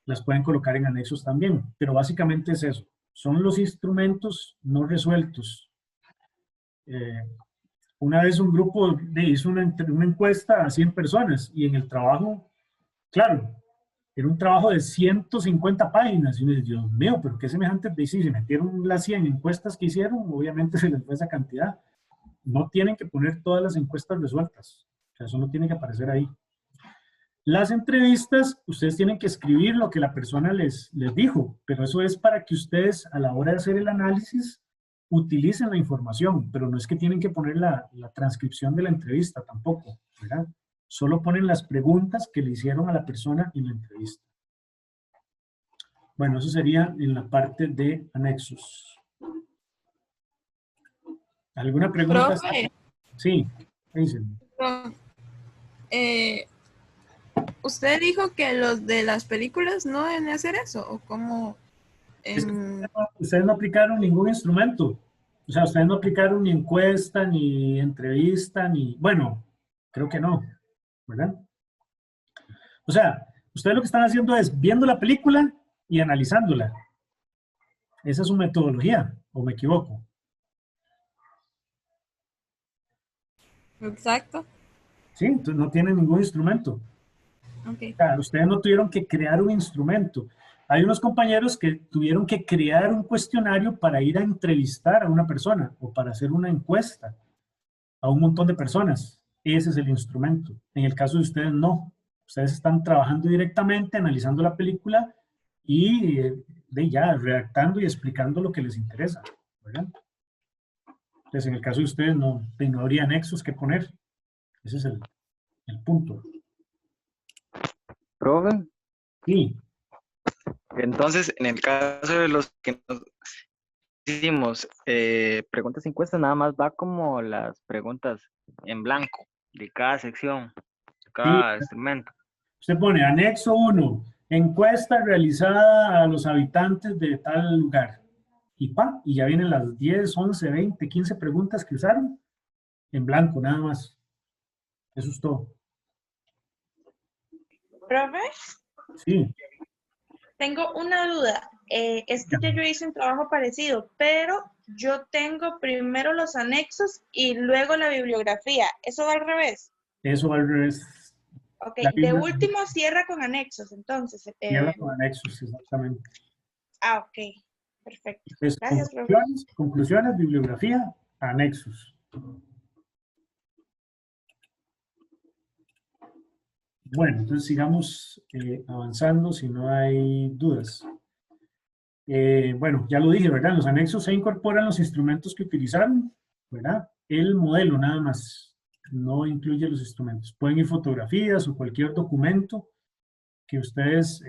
las pueden colocar en anexos también, pero básicamente es eso. Son los instrumentos no resueltos. Una vez un grupo hizo una encuesta a 100 personas y en el trabajo, claro, era un trabajo de 150 páginas. Y uno dice, Dios mío, pero qué semejante, sí, se metieron las 100 encuestas que hicieron, obviamente se les fue esa cantidad. No tienen que poner todas las encuestas resueltas. O sea, eso no tiene que aparecer ahí. Las entrevistas, ustedes tienen que escribir lo que la persona les dijo, pero eso es para que ustedes a la hora de hacer el análisis utilicen la información, pero no es que tienen que poner la transcripción de la entrevista tampoco, ¿verdad? Solo ponen las preguntas que le hicieron a la persona en la entrevista. Bueno, eso sería en la parte de anexos. ¿Alguna pregunta? Profe. Sí, dicen. ¿Usted dijo que los de las películas no deben hacer eso? ¿O cómo? Ustedes no aplicaron ningún instrumento. O sea, ustedes no aplicaron ni encuesta, ni entrevista, ni... Bueno, creo que no, ¿verdad? O sea, ustedes lo que están haciendo es viendo la película y analizándola. Esa es su metodología, ¿o me equivoco? Exacto. Sí, entonces no tienen ningún instrumento. Okay. O sea, ustedes no tuvieron que crear un instrumento. Hay unos compañeros que tuvieron que crear un cuestionario para ir a entrevistar a una persona o para hacer una encuesta a un montón de personas. Ese es el instrumento. En el caso de ustedes, no. Ustedes están trabajando directamente, analizando la película y ya redactando y explicando lo que les interesa, ¿verdad? Entonces, en el caso de ustedes, no habría anexos que poner. Ese es el punto. Profe, Sí. entonces, en el caso de los que nos hicimos preguntas y encuestas, nada más va como las preguntas en blanco de cada sección, de cada instrumento. Usted pone anexo 1, encuesta realizada a los habitantes de tal lugar. Y ya vienen las 10, 11, 20, 15 preguntas que usaron en blanco, nada más. Eso es todo. ¿Profe? Sí. Tengo una duda. Es que yo hice un trabajo parecido, pero yo tengo primero los anexos y luego la bibliografía. ¿Eso va al revés? Eso va al revés. Ok, de último cierra con anexos, entonces. Cierra con anexos, exactamente. Ah, ok. Perfecto. Entonces, Gracias, profe. conclusiones, bibliografía, anexos. Bueno, entonces sigamos avanzando si no hay dudas. Bueno, ya lo dije, ¿verdad? En los anexos se incorporan los instrumentos que utilizaron, ¿verdad? El modelo nada más, no incluye los instrumentos. Pueden ir fotografías o cualquier documento que ustedes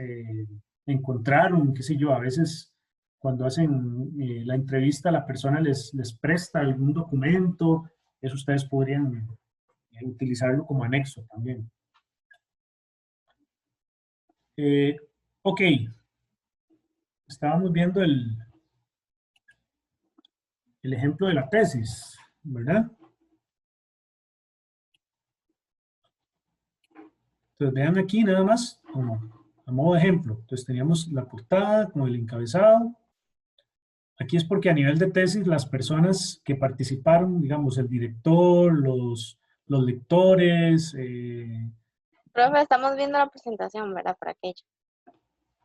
encontraron, qué sé yo, a veces cuando hacen la entrevista la persona les presta algún documento, eso ustedes podrían utilizarlo como anexo también. Ok, estábamos viendo el ejemplo de la tesis, ¿verdad? Entonces vean aquí nada más, como a modo de ejemplo. Entonces teníamos la portada con el encabezado. Aquí es porque a nivel de tesis las personas que participaron, digamos, el director, los lectores... Profe, estamos viendo la presentación, ¿verdad? Para aquello.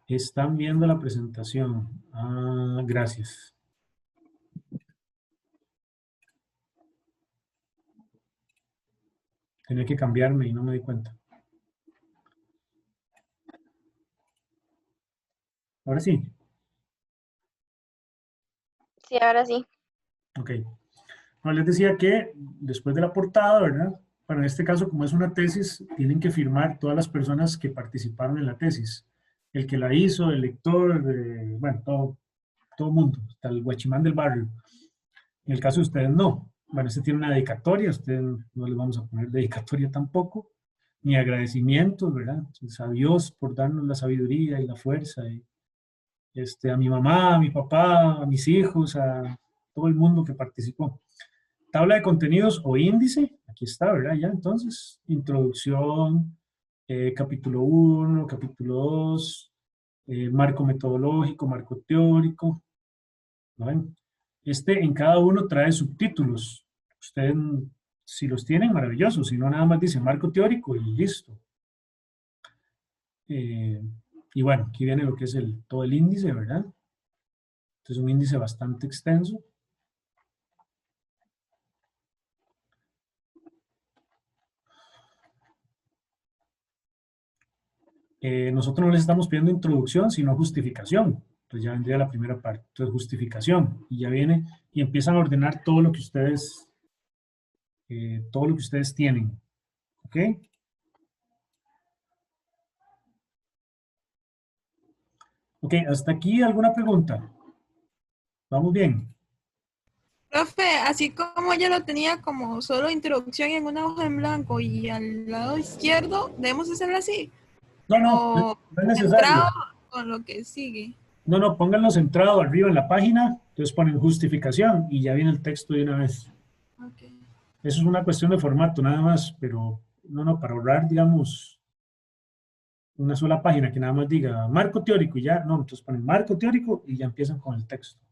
Están viendo la presentación. Ah, Gracias. Tenía que cambiarme y no me di cuenta. Ahora sí. Sí, ahora sí. Ok. No, les decía que después de la portada, ¿verdad? Bueno, en este caso, como es una tesis, tienen que firmar todas las personas que participaron en la tesis. El que la hizo, el lector, bueno, todo mundo, hasta el guachimán del barrio. En el caso de ustedes, no. Bueno, este tiene una dedicatoria, a ustedes no les vamos a poner dedicatoria tampoco, ni agradecimientos, ¿verdad? Entonces, a Dios por darnos la sabiduría y la fuerza, y, a mi mamá, a mi papá, a mis hijos, a todo el mundo que participó. Tabla de contenidos o índice, aquí está, ¿verdad? Ya, entonces, introducción, capítulo 1, capítulo 2, marco metodológico, marco teórico, ¿no ven? En cada uno trae subtítulos. Ustedes, si los tienen, maravilloso. Si no, nada más dice marco teórico y listo. Y bueno, aquí viene lo que es todo el índice, ¿verdad? Este es un índice bastante extenso. Nosotros no les estamos pidiendo introducción, sino justificación. Entonces ya vendría la primera parte. Entonces, justificación. Y ya viene y empiezan a ordenar todo lo que ustedes tienen. ¿Ok? Ok, hasta aquí, ¿alguna pregunta? ¿Vamos bien? Profe, así como yo lo tenía como solo introducción en una hoja en blanco y al lado izquierdo, ¿debemos hacerlo así? No, O no es necesario. centrado con lo que sigue. No, pónganlo centrado arriba en la página, entonces ponen justificación y ya viene el texto de una vez. Okay. Eso es una cuestión de formato nada más, pero no, para ahorrar, digamos, una sola página que nada más diga marco teórico y ya, no, entonces ponen marco teórico y ya empiezan con el texto.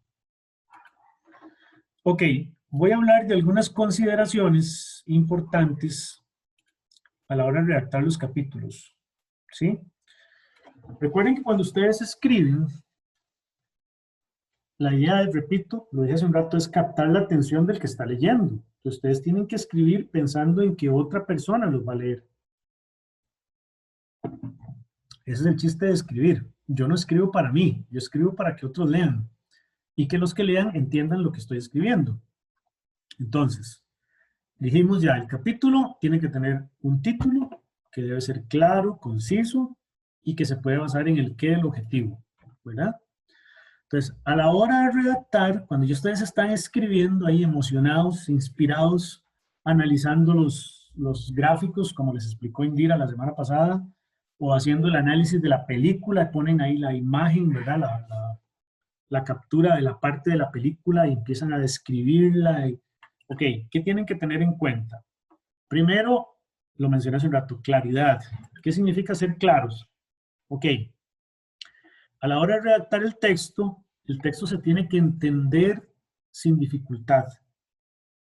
Ok, voy a hablar de algunas consideraciones importantes a la hora de redactar los capítulos, ¿sí? Recuerden que cuando ustedes escriben, la idea, repito, lo dije hace un rato, es captar la atención del que está leyendo. Entonces, ustedes tienen que escribir pensando en que otra persona los va a leer. Ese es el chiste de escribir. Yo no escribo para mí, yo escribo para que otros lean. Y que los que lean entiendan lo que estoy escribiendo. Entonces, dijimos ya, el capítulo tiene que tener un título que debe ser claro, conciso y que se puede basar en el qué del objetivo, ¿verdad? Entonces, a la hora de redactar, cuando ustedes están escribiendo ahí emocionados, inspirados, analizando los gráficos, como les explicó Indira la semana pasada, o haciendo el análisis de la película, ponen ahí la imagen, ¿verdad? La captura de la parte de la película y empiezan a describirla. Ok, ¿qué tienen que tener en cuenta? Primero, lo mencioné hace un rato, claridad. ¿Qué significa ser claros? Ok, a la hora de redactar el texto se tiene que entender sin dificultad.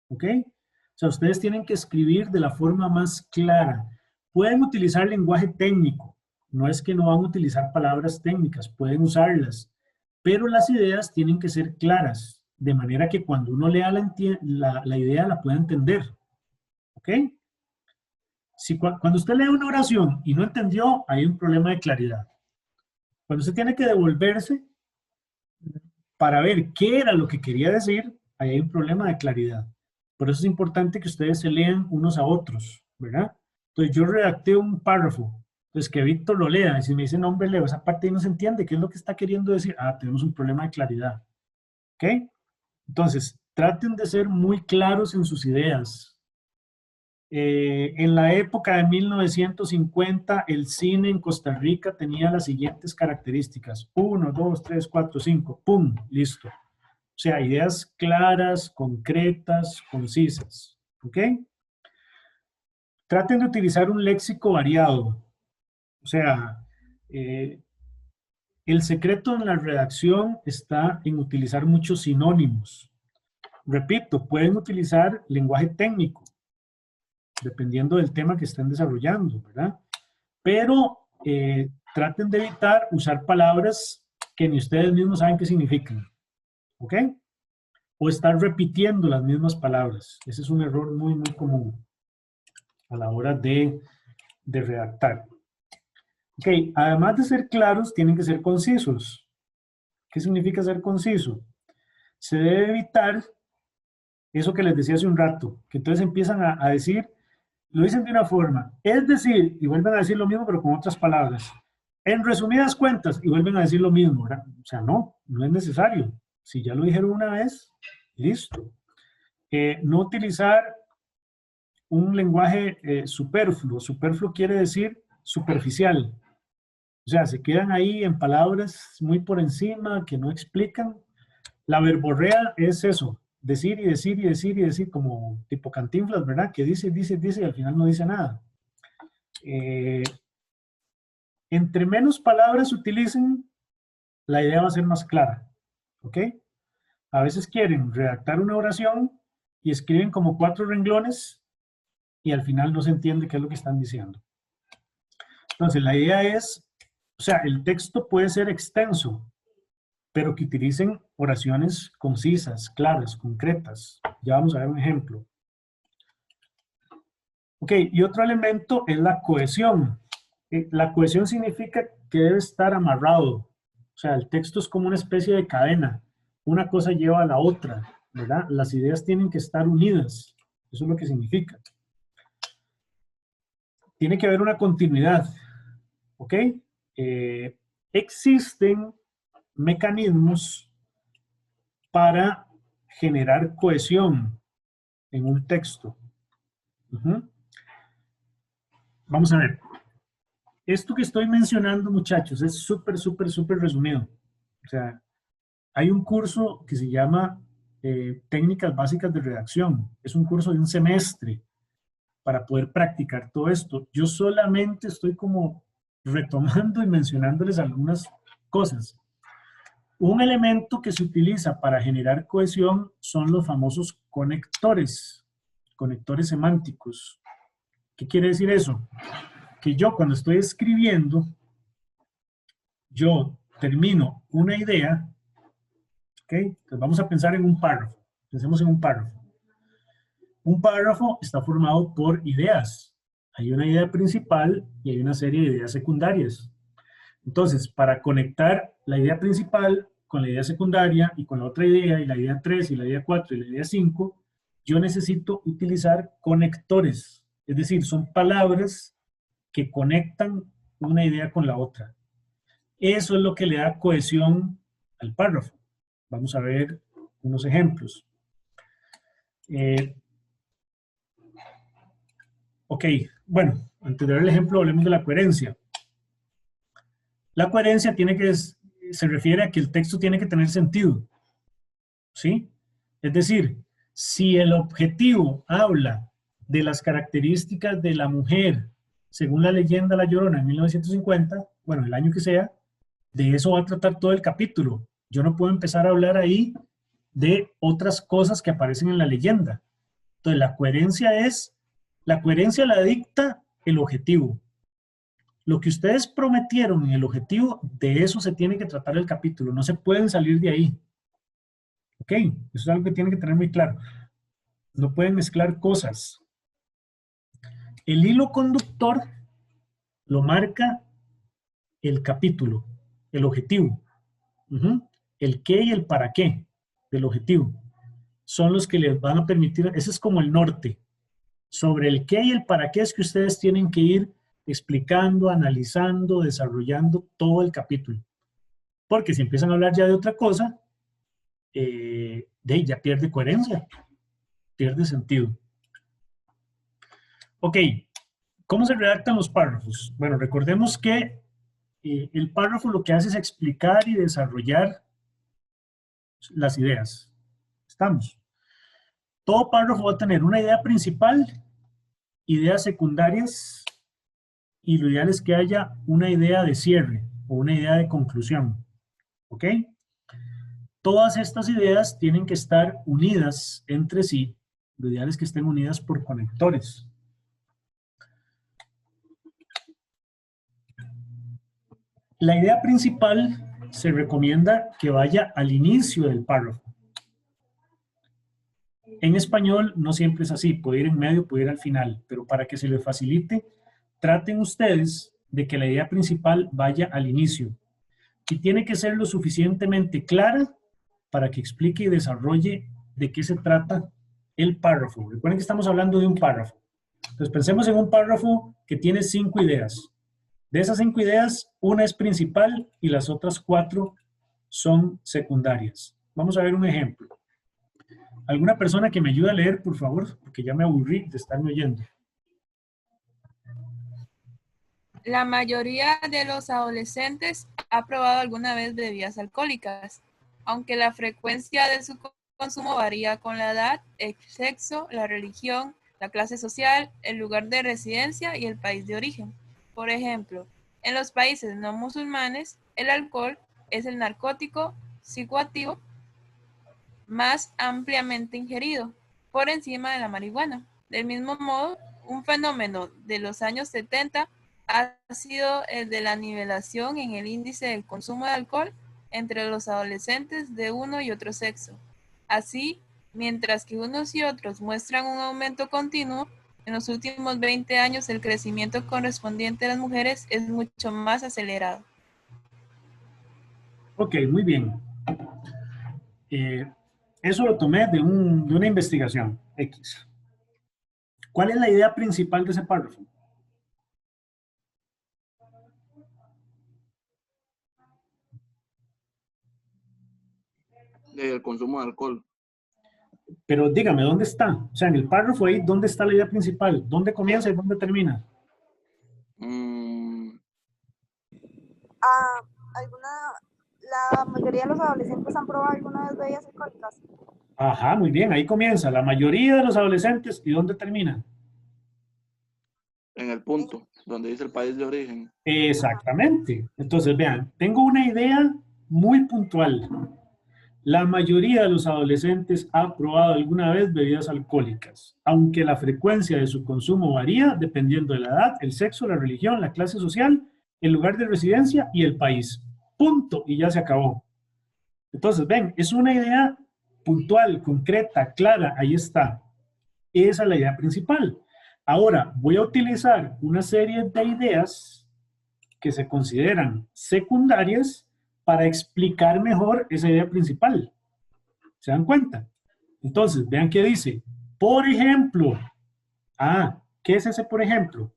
¿Ok? O sea, ustedes tienen que escribir de la forma más clara. Pueden utilizar lenguaje técnico. No es que no van a utilizar palabras técnicas, pueden usarlas. Pero las ideas tienen que ser claras, de manera que cuando uno lea la idea la pueda entender. ¿Ok? Cuando usted lee una oración y no entendió, hay un problema de claridad. Cuando usted tiene que devolverse para ver qué era lo que quería decir, ahí hay un problema de claridad. Por eso es importante que ustedes se lean unos a otros, ¿verdad? Entonces yo redacté un párrafo, entonces que Víctor lo lea, y si me dice, no, hombre, Leo, esa parte ahí no se entiende, ¿qué es lo que está queriendo decir? Ah, tenemos un problema de claridad. ¿Ok? Entonces, traten de ser muy claros en sus ideas. En la época de 1950, el cine en Costa Rica tenía las siguientes características. 1, 2, 3, 4, 5. ¡Pum! Listo. O sea, ideas claras, concretas, concisas. ¿Ok? Traten de utilizar un léxico variado. O sea, el secreto en la redacción está en utilizar muchos sinónimos. Repito, pueden utilizar lenguaje técnico, dependiendo del tema que estén desarrollando, ¿verdad? Pero traten de evitar usar palabras que ni ustedes mismos saben qué significan. ¿Ok? O estar repitiendo las mismas palabras. Ese es un error muy, muy común a la hora de redactar. Ok, además de ser claros, tienen que ser concisos. ¿Qué significa ser conciso? Se debe evitar eso que les decía hace un rato, que entonces empiezan a decir, lo dicen de una forma, es decir, y vuelven a decir lo mismo, pero con otras palabras. En resumidas cuentas, y vuelven a decir lo mismo, ¿verdad? O sea, no es necesario. Si ya lo dijeron una vez, listo. No utilizar un lenguaje superfluo. Superfluo quiere decir superficial. O sea, se quedan ahí en palabras muy por encima, que no explican. La verborrea es eso, decir y decir y decir y decir, como tipo Cantinflas, ¿verdad? Que dice y al final no dice nada. Entre menos palabras se utilicen, la idea va a ser más clara, ¿ok? A veces quieren redactar una oración y escriben como 4 renglones y al final no se entiende qué es lo que están diciendo. Entonces, la idea es, o sea, el texto puede ser extenso, pero que utilicen oraciones concisas, claras, concretas. Ya vamos a ver un ejemplo. Ok, y otro elemento es la cohesión. La cohesión significa que debe estar amarrado. O sea, el texto es como una especie de cadena. Una cosa lleva a la otra, ¿verdad? Las ideas tienen que estar unidas. Eso es lo que significa. Tiene que haber una continuidad. ¿Ok? Existen mecanismos para generar cohesión en un texto. Vamos a ver. Esto que estoy mencionando, muchachos, es súper, súper, súper resumido. O sea, hay un curso que se llama Técnicas Básicas de Redacción. Es un curso de un semestre para poder practicar todo esto. Yo solamente estoy como retomando y mencionándoles algunas cosas. Un elemento que se utiliza para generar cohesión son los famosos conectores semánticos. ¿Qué quiere decir eso? Que yo cuando estoy escribiendo, yo termino una idea, ¿ok? Entonces vamos a pensar en un párrafo. Pensemos en un párrafo. Un párrafo está formado por ideas. Hay una idea principal y hay una serie de ideas secundarias. Entonces, para conectar la idea principal con la idea secundaria y con la otra idea, y la idea 3, y la idea 4, y la idea 5, yo necesito utilizar conectores. Es decir, son palabras que conectan una idea con la otra. Eso es lo que le da cohesión al párrafo. Vamos a ver unos ejemplos. Ok, bueno, antes de ver el ejemplo, hablemos de la coherencia. La coherencia se refiere a que el texto tiene que tener sentido, ¿sí? Es decir, si el objetivo habla de las características de la mujer, según la leyenda La Llorona en 1950, bueno, el año que sea, de eso va a tratar todo el capítulo. Yo no puedo empezar a hablar ahí de otras cosas que aparecen en la leyenda. Entonces, la coherencia la dicta el objetivo. Lo que ustedes prometieron en el objetivo, de eso se tiene que tratar el capítulo. No se pueden salir de ahí. ¿Ok? Eso es algo que tienen que tener muy claro. No pueden mezclar cosas. El hilo conductor lo marca el capítulo, el objetivo. El qué y el para qué del objetivo. Son los que les van a permitir, ese es como el norte. Sobre el qué y el para qué es que ustedes tienen que ir explicando, analizando, desarrollando todo el capítulo. Porque si empiezan a hablar ya de otra cosa, ya pierde coherencia, pierde sentido. Ok, ¿cómo se redactan los párrafos? Bueno, recordemos que el párrafo lo que hace es explicar y desarrollar las ideas. ¿Estamos? Todo párrafo va a tener una idea principal, ideas secundarias, y lo ideal es que haya una idea de cierre o una idea de conclusión. ¿Ok? Todas estas ideas tienen que estar unidas entre sí. Lo ideal es que estén unidas por conectores. La idea principal se recomienda que vaya al inicio del párrafo. En español no siempre es así, puede ir en medio, puede ir al final, pero para que se les facilite, traten ustedes de que la idea principal vaya al inicio. Y tiene que ser lo suficientemente clara para que explique y desarrolle de qué se trata el párrafo. Recuerden que estamos hablando de un párrafo. Entonces pensemos en un párrafo que tiene 5 ideas. De esas 5 ideas, una es principal y las otras 4 son secundarias. Vamos a ver un ejemplo. ¿Alguna persona que me ayude a leer, por favor? Porque ya me aburrí de estarme oyendo. La mayoría de los adolescentes ha probado alguna vez bebidas alcohólicas, aunque la frecuencia de su consumo varía con la edad, el sexo, la religión, la clase social, el lugar de residencia y el país de origen. Por ejemplo, en los países no musulmanes, el alcohol es el narcótico psicoactivo más ampliamente ingerido, por encima de la marihuana. Del mismo modo, un fenómeno de los años 70 ha sido el de la nivelación en el índice del consumo de alcohol entre los adolescentes de uno y otro sexo. Así, mientras que unos y otros muestran un aumento continuo, en los últimos 20 años el crecimiento correspondiente a las mujeres es mucho más acelerado. Ok, muy bien. Eso lo tomé de una investigación X. ¿Cuál es la idea principal de ese párrafo? Del consumo de alcohol. Pero dígame, ¿dónde está? O sea, en el párrafo ahí, ¿dónde está la idea principal? ¿Dónde comienza y dónde termina? La mayoría de los adolescentes han probado alguna vez bebidas alcohólicas. Ajá, muy bien, ahí comienza. La mayoría de los adolescentes, ¿y dónde termina? En el punto, donde dice el país de origen. Exactamente. Entonces, vean, tengo una idea muy puntual. La mayoría de los adolescentes ha probado alguna vez bebidas alcohólicas, aunque la frecuencia de su consumo varía dependiendo de la edad, el sexo, la religión, la clase social, el lugar de residencia y el país. Punto, y ya se acabó. Entonces, ven, es una idea puntual, concreta, clara, ahí está. Esa es la idea principal. Ahora, voy a utilizar una serie de ideas que se consideran secundarias para explicar mejor esa idea principal. ¿Se dan cuenta? Entonces, vean qué dice. Por ejemplo, ¿qué es ese por ejemplo?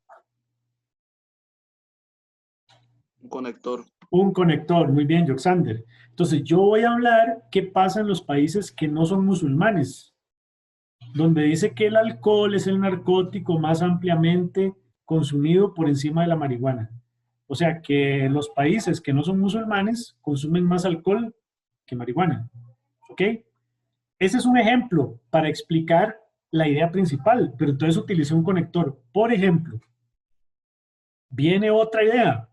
Un conector. Un conector, muy bien, Joxander. Entonces, yo voy a hablar qué pasa en los países que no son musulmanes, donde dice que el alcohol es el narcótico más ampliamente consumido por encima de la marihuana. O sea, que los países que no son musulmanes consumen más alcohol que marihuana. ¿Ok? Ese es un ejemplo para explicar la idea principal, pero entonces utilicé un conector. Por ejemplo, viene otra idea.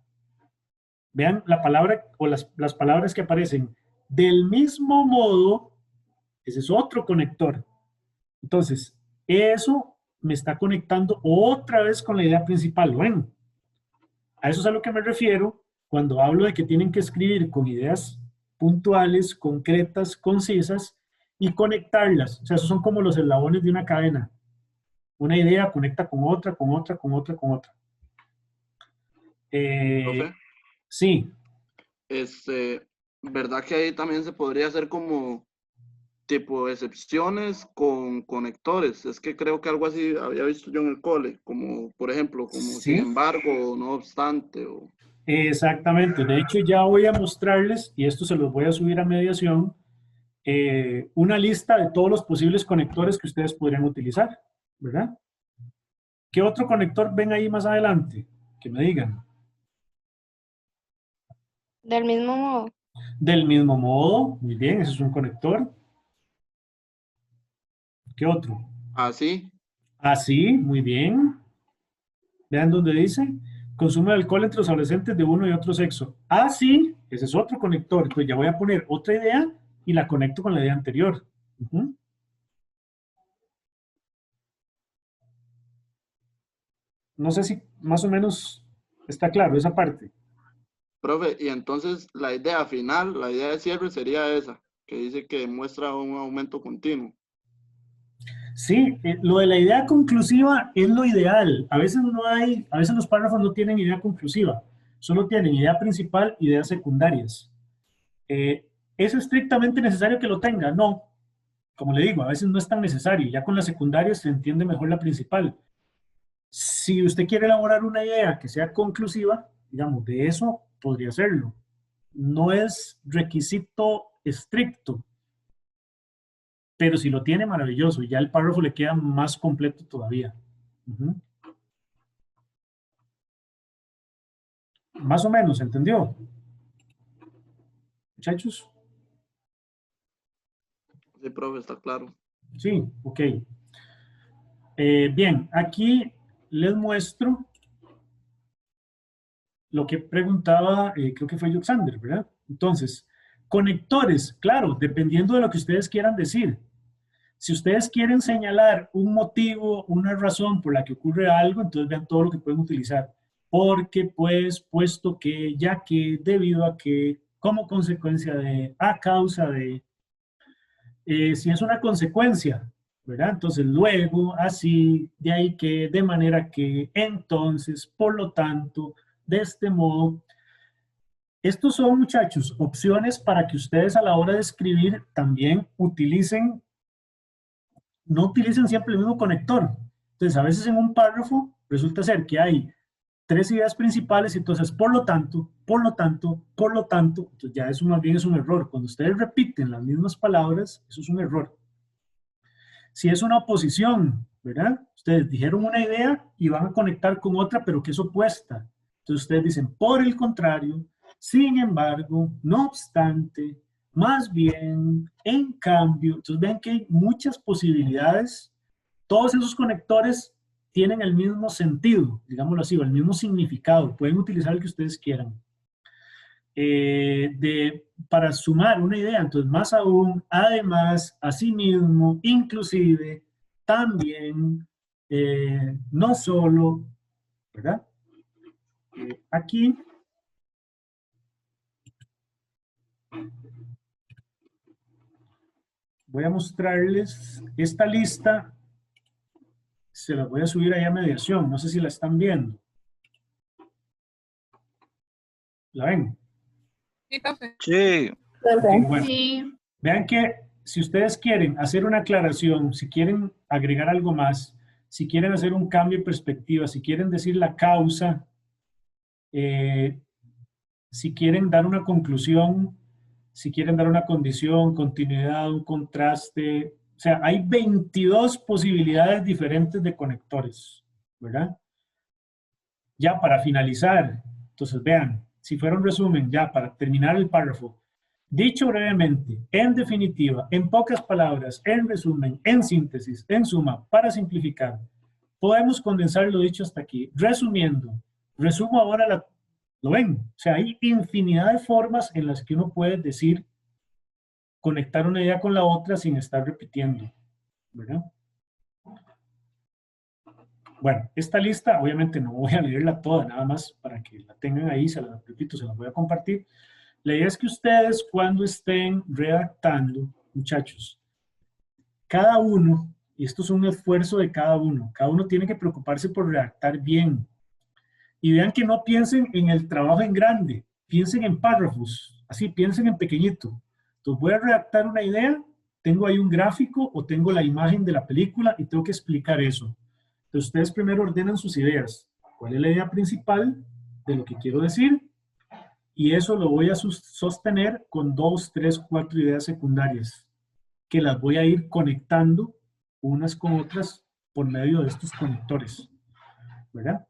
Vean la palabra o las palabras que aparecen. Del mismo modo, ese es otro conector. Entonces, eso me está conectando otra vez con la idea principal. Bueno, a eso es a lo que me refiero cuando hablo de que tienen que escribir con ideas puntuales, concretas, concisas y conectarlas. O sea, esos son como los eslabones de una cadena. Una idea conecta con otra, con otra, con otra, con otra. ¿Profe? Sí. ¿Verdad que ahí también se podría hacer como tipo excepciones con conectores? Es que creo que algo así había visto yo en el cole, como por ejemplo, como ¿Sí? sin embargo, no obstante. Exactamente. De hecho, ya voy a mostrarles, y esto se los voy a subir a mediación, una lista de todos los posibles conectores que ustedes podrían utilizar, ¿verdad? ¿Qué otro conector ven ahí más adelante? Que me digan. Del mismo modo. Del mismo modo, muy bien, ese es un conector. ¿Qué otro? Así. Así, muy bien. Vean dónde dice, consumo de alcohol entre los adolescentes de uno y otro sexo. Así, ese es otro conector. Entonces ya voy a poner otra idea y la conecto con la idea anterior. No sé si más o menos está claro esa parte. Profe, y entonces la idea final, la idea de cierre sería esa, que dice que muestra un aumento continuo. Sí, lo de la idea conclusiva es lo ideal. A veces no hay, a veces los párrafos no tienen idea conclusiva, solo tienen idea principal, ideas secundarias. ¿Es estrictamente necesario que lo tenga? No. Como le digo, a veces no es tan necesario. Ya con la secundaria se entiende mejor la principal. Si usted quiere elaborar una idea que sea conclusiva, digamos, de eso podría hacerlo. No es requisito estricto, pero si lo tiene, maravilloso. Ya el párrafo le queda más completo todavía. Más o menos, ¿entendió? Muchachos. Sí, profe, está claro. Sí, ok. Bien, aquí les muestro lo que preguntaba, creo que fue Alexander, ¿verdad? Entonces, conectores, claro, dependiendo de lo que ustedes quieran decir. Si ustedes quieren señalar un motivo, una razón por la que ocurre algo, entonces vean todo lo que pueden utilizar. Porque, pues, puesto que, ya que, debido a que, como consecuencia de, a causa de, si es una consecuencia, ¿verdad? Entonces, luego, así, de ahí que, de manera que, entonces, por lo tanto, de este modo. Estos son, muchachos, opciones para que ustedes a la hora de escribir también utilicen, no utilicen siempre el mismo conector. Entonces, a veces en un párrafo resulta ser que hay 3 ideas principales y entonces, por lo tanto, por lo tanto, por lo tanto, entonces ya eso más bien es un error. Cuando ustedes repiten las mismas palabras, eso es un error. Si es una oposición, ¿verdad? Ustedes dijeron una idea y van a conectar con otra, pero que es opuesta. Entonces ustedes dicen, por el contrario, sin embargo, no obstante, más bien, en cambio. Entonces ven que hay muchas posibilidades. Todos esos conectores tienen el mismo sentido, digámoslo así, o el mismo significado. Pueden utilizar el que ustedes quieran. Para sumar una idea, entonces más aún, además, asimismo, inclusive, también, no solo, ¿verdad? Aquí voy a mostrarles esta lista, se la voy a subir ahí a mediación, no sé si la están viendo. ¿La ven? Sí, profe. Sí. Okay, bueno. Sí. Vean que si ustedes quieren hacer una aclaración, si quieren agregar algo más, si quieren hacer un cambio de perspectiva, si quieren decir la causa, si quieren dar una conclusión, si quieren dar una condición, continuidad, un contraste, o sea, hay 22 posibilidades diferentes de conectores, ¿verdad? Ya para finalizar, entonces vean, si fuera un resumen, ya para terminar el párrafo, dicho brevemente, en definitiva, en pocas palabras, en resumen, en síntesis, en suma, para simplificar, podemos condensar lo dicho hasta aquí. Resumiendo, resumo ahora ¿lo ven? O sea, hay infinidad de formas en las que uno puede decir, conectar una idea con la otra sin estar repitiendo, ¿verdad? Bueno, esta lista, obviamente no voy a leerla toda, nada más para que la tengan ahí, se la repito, se la voy a compartir. La idea es que ustedes cuando estén redactando, muchachos, cada uno, y esto es un esfuerzo de cada uno tiene que preocuparse por redactar bien. Y vean que no piensen en el trabajo en grande, piensen en párrafos, así, piensen en pequeñito. Entonces voy a redactar una idea, tengo ahí un gráfico o tengo la imagen de la película y tengo que explicar eso. Entonces ustedes primero ordenan sus ideas. ¿Cuál es la idea principal de lo que quiero decir? Y eso lo voy a sostener con 2, 3, 4 ideas secundarias, que las voy a ir conectando unas con otras por medio de estos conectores, ¿verdad?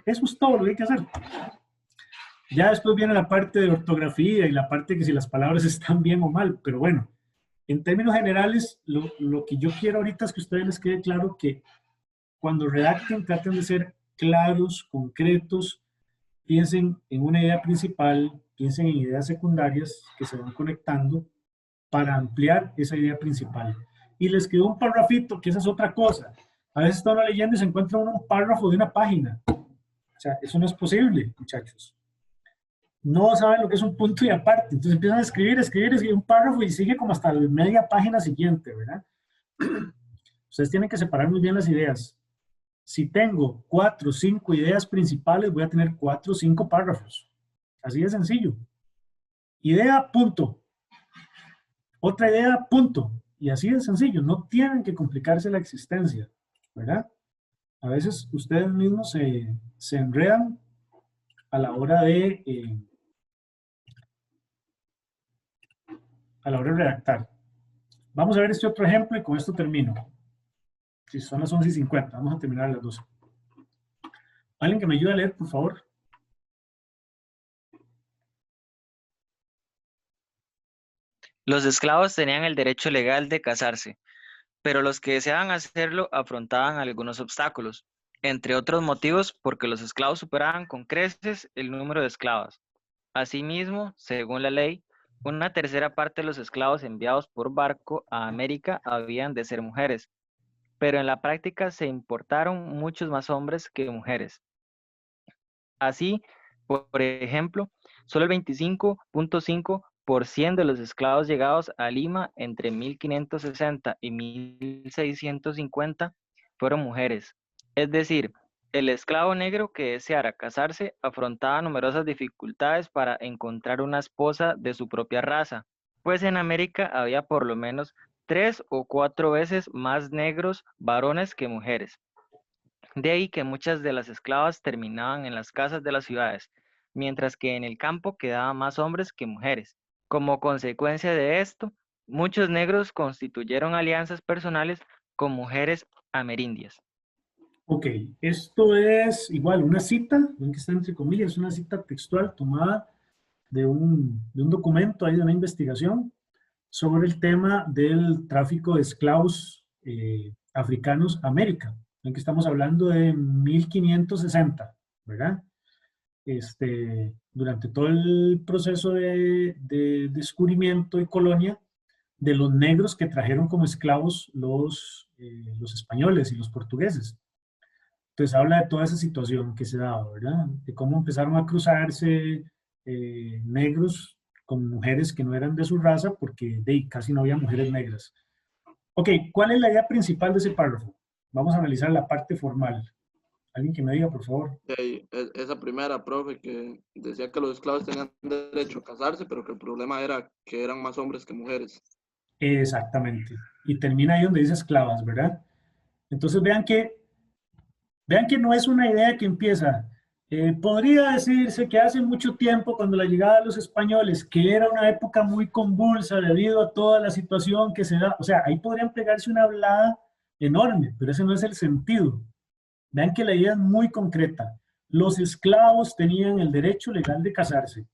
Eso es todo lo que hay que hacer. Ya después viene la parte de ortografía y la parte que si las palabras están bien o mal, pero bueno, en términos generales, lo que yo quiero ahorita es que a ustedes les quede claro que cuando redacten traten de ser claros, concretos, piensen en una idea principal, piensen en ideas secundarias que se van conectando para ampliar esa idea principal. Y les quedó un parrafito, que esa es otra cosa. A veces está uno leyendo y se encuentra uno un párrafo de una página. O sea, eso no es posible, muchachos. No saben lo que es un punto y aparte. Entonces empiezan a escribir un párrafo y sigue como hasta la media página siguiente, ¿verdad? Ustedes tienen que separar muy bien las ideas. Si tengo 4 o 5 ideas principales, voy a tener 4 o 5 párrafos. Así de sencillo. Idea, punto. Otra idea, punto. Y así de sencillo. No tienen que complicarse la existencia, ¿verdad? A veces ustedes mismos se enredan a la hora de redactar. Vamos a ver este otro ejemplo y con esto termino. Si son las 11:50, vamos a terminar a las 12. ¿Alguien que me ayude a leer, por favor? Los esclavos tenían el derecho legal de casarse, pero los que deseaban hacerlo afrontaban algunos obstáculos, entre otros motivos porque los esclavos superaban con creces el número de esclavas. Asimismo, según la ley, una tercera parte de los esclavos enviados por barco a América habían de ser mujeres, pero en la práctica se importaron muchos más hombres que mujeres. Así, por ejemplo, solo el 25.5% de los esclavos llegados a Lima entre 1560 y 1650 fueron mujeres. Es decir, el esclavo negro que deseara casarse afrontaba numerosas dificultades para encontrar una esposa de su propia raza, pues en América había por lo menos 3 o 4 veces más negros varones que mujeres. De ahí que muchas de las esclavas terminaban en las casas de las ciudades, mientras que en el campo quedaban más hombres que mujeres. Como consecuencia de esto, muchos negros constituyeron alianzas personales con mujeres amerindias. Ok, esto es igual una cita, ven que está entre comillas, una cita textual tomada de un documento ahí de una investigación sobre el tema del tráfico de esclavos africanos a América. Ven que estamos hablando de 1560, ¿verdad? Durante todo el proceso de descubrimiento y colonia de los negros que trajeron como esclavos los españoles y los portugueses. Entonces habla de toda esa situación que se daba, ¿verdad? De cómo empezaron a cruzarse negros con mujeres que no eran de su raza porque casi no había mujeres negras. Ok, ¿cuál es la idea principal de ese párrafo? Vamos a analizar la parte formal. Alguien que me diga, por favor. Esa primera, profe, que decía que los esclavos tenían derecho a casarse, pero que el problema era que eran más hombres que mujeres. Exactamente. Y termina ahí donde dice esclavas, ¿verdad? Entonces vean que no es una idea que empieza. Podría decirse que hace mucho tiempo, cuando la llegada de los españoles, que era una época muy convulsa debido a toda la situación que se da, o sea, ahí podrían pegarse una hablada enorme, pero ese no es el sentido. Vean que la idea es muy concreta. Los esclavos tenían el derecho legal de casarse,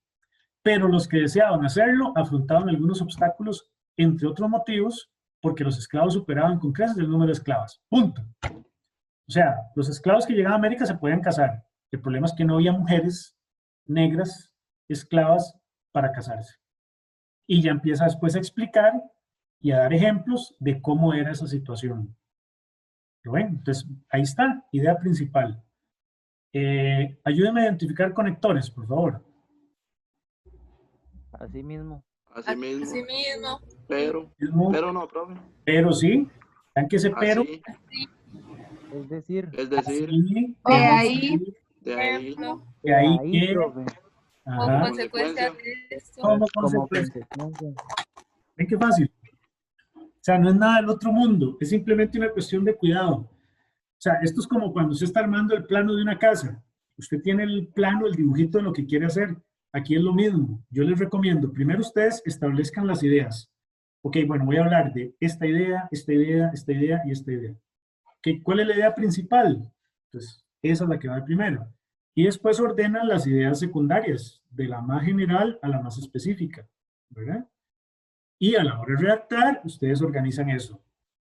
pero los que deseaban hacerlo afrontaban algunos obstáculos, entre otros motivos, porque los esclavos superaban con creces el número de esclavas. Punto. O sea, los esclavos que llegaban a América se podían casar. El problema es que no había mujeres negras esclavas para casarse. Y ya empieza después a explicar y a dar ejemplos de cómo era esa situación. ¿Lo ven? Entonces, ahí está, idea principal. Ayúdenme a identificar conectores, por favor. Así mismo. Así mismo. Así mismo. Pero no, profe. Pero sí, vean que ese pero. Así. Es decir. Así, De ahí. De ahí. Ejemplo. De ahí que. profe. Como Ajá. consecuencia de esto. Como Como consecuencia. consecuencia. ¿Ven qué fácil? O sea, no es nada del otro mundo, es simplemente una cuestión de cuidado. O sea, esto es como cuando usted está armando el plano de una casa. Usted tiene el plano, el dibujito de lo que quiere hacer. Aquí es lo mismo. Yo les recomiendo, primero ustedes establezcan las ideas. Ok, bueno, voy a hablar de esta idea, esta idea, esta idea y esta idea. Okay, ¿cuál es la idea principal? Pues esa es la que va primero. Y después ordenan las ideas secundarias, de la más general a la más específica, ¿verdad? Y a la hora de redactar, ustedes organizan eso.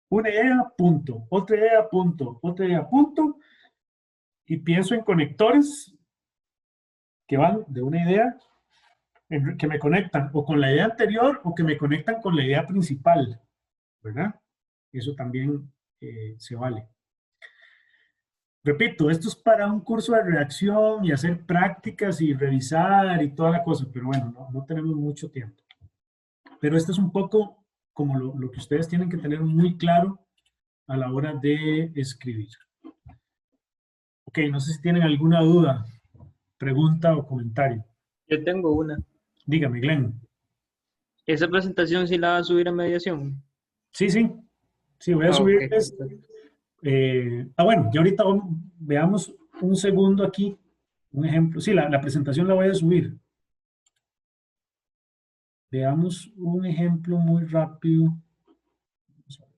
Una idea, punto. Otra idea, punto. Otra idea, punto. Y pienso en conectores que van de una idea que me conectan o con la idea anterior o que me conectan con la idea principal, ¿verdad? Eso también se vale. Repito, esto es para un curso de redacción y hacer prácticas y revisar y toda la cosa, pero bueno, no tenemos mucho tiempo. Pero esto es un poco como lo que ustedes tienen que tener muy claro a la hora de escribir. Ok, no sé si tienen alguna duda, pregunta o comentario. Yo tengo una. Dígame, Glenn. ¿Esa presentación sí la va a subir a mediación? Sí, sí. Sí, voy a Ok. subirles. Bueno, ya ahorita veamos un segundo aquí. Un ejemplo. Sí, la presentación la voy a subir. Veamos un ejemplo muy rápido. Vamos a ver.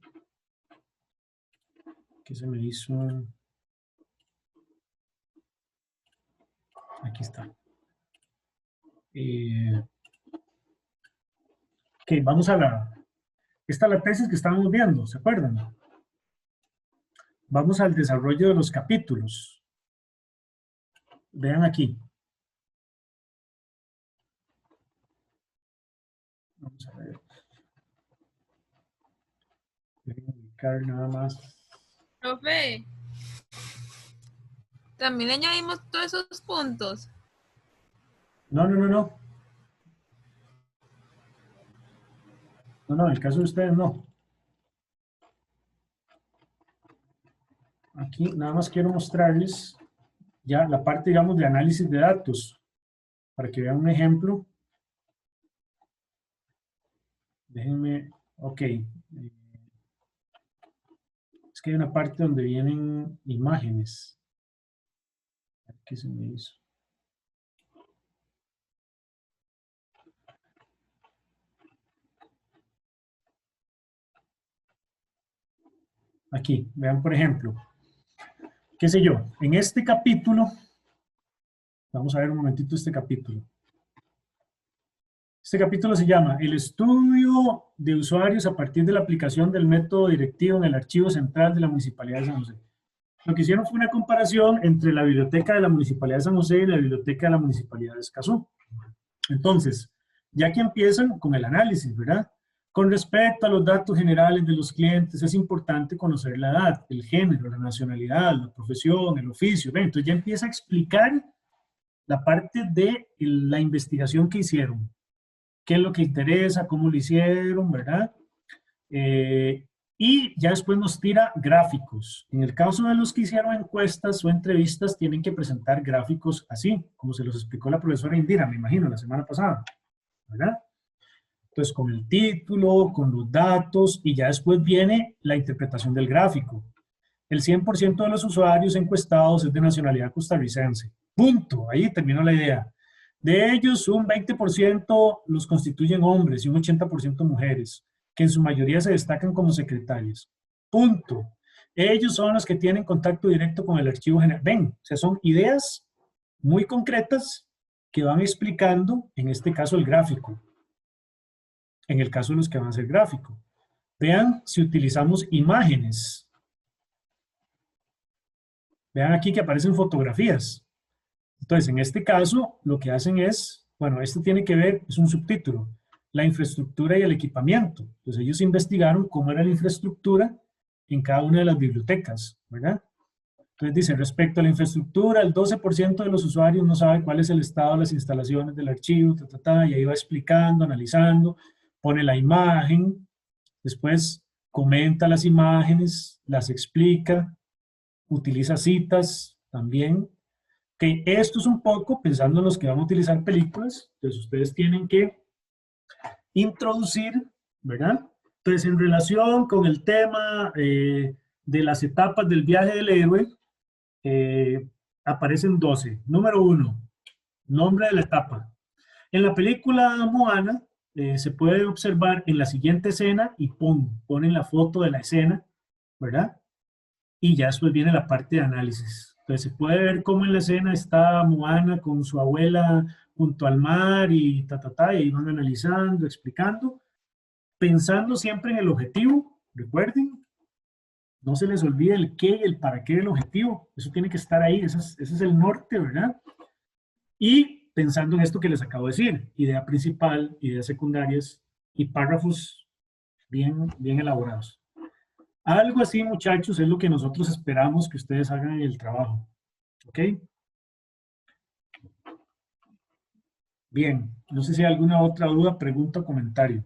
¿Qué se me hizo? Aquí está. Ok, vamos a esta es la tesis que estábamos viendo, ¿se acuerdan? Vamos al desarrollo de los capítulos. Vean aquí. Vamos a ver. Voy a ubicar nada más. Profe, también añadimos todos esos puntos. No. No, en el caso de ustedes no. Aquí nada más quiero mostrarles ya la parte, digamos, de análisis de datos, para que vean un ejemplo. Déjenme, ok. Es que hay una parte donde vienen imágenes. ¿Qué se me hizo? Aquí, vean por ejemplo, qué sé yo, en este capítulo, vamos a ver un momentito este capítulo. Este capítulo se llama El estudio de usuarios a partir de la aplicación del método directivo en el archivo central de la Municipalidad de San José. Lo que hicieron fue una comparación entre la biblioteca de la Municipalidad de San José y la biblioteca de la Municipalidad de Escazú. Entonces, ya que empiezan con el análisis, ¿verdad? Con respecto a los datos generales de los clientes, es importante conocer la edad, el género, la nacionalidad, la profesión, el oficio. ¿Ven? Entonces ya empieza a explicar la parte de la investigación que hicieron. Qué es lo que interesa, cómo lo hicieron, ¿verdad? Y ya después nos tira gráficos. En el caso de los que hicieron encuestas o entrevistas, tienen que presentar gráficos así, como se los explicó la profesora Indira, me imagino, la semana pasada, ¿verdad? Entonces, con el título, con los datos, y ya después viene la interpretación del gráfico. El 100% de los usuarios encuestados es de nacionalidad costarricense. Punto. Ahí terminó la idea. De ellos, un 20% los constituyen hombres y un 80% mujeres, que en su mayoría se destacan como secretarias. Punto. Ellos son los que tienen contacto directo con el archivo general. Ven, o sea, son ideas muy concretas que van explicando, en este caso, el gráfico. En el caso de los que van a hacer gráfico. Vean si utilizamos imágenes. Vean aquí que aparecen fotografías. Entonces, en este caso, lo que hacen es, bueno, esto tiene que ver, es un subtítulo, la infraestructura y el equipamiento. Entonces, ellos investigaron cómo era la infraestructura en cada una de las bibliotecas, ¿verdad? Entonces, dice, respecto a la infraestructura, el 12% de los usuarios no sabe cuál es el estado de las instalaciones del archivo, y ahí va explicando, analizando, pone la imagen, después comenta las imágenes, las explica, utiliza citas también. Que esto es un poco pensando en los que van a utilizar películas, entonces ustedes tienen que introducir, ¿verdad? Entonces, en relación con el tema de las etapas del viaje del héroe, aparecen 12. Número 1, nombre de la etapa. En la película Moana, se puede observar en la siguiente escena y ponen la foto de la escena, ¿verdad? Y ya después viene la parte de análisis. Entonces se puede ver cómo en la escena está Moana con su abuela junto al mar y y ahí van analizando, explicando, pensando siempre en el objetivo, recuerden, no se les olvide el qué y el para qué del objetivo, eso tiene que estar ahí, ese es el norte, ¿verdad? Y pensando en esto que les acabo de decir, idea principal, ideas secundarias y párrafos bien elaborados. Algo así, muchachos, es lo que nosotros esperamos que ustedes hagan en el trabajo. ¿Ok? Bien, no sé si hay alguna otra duda, pregunta o comentario.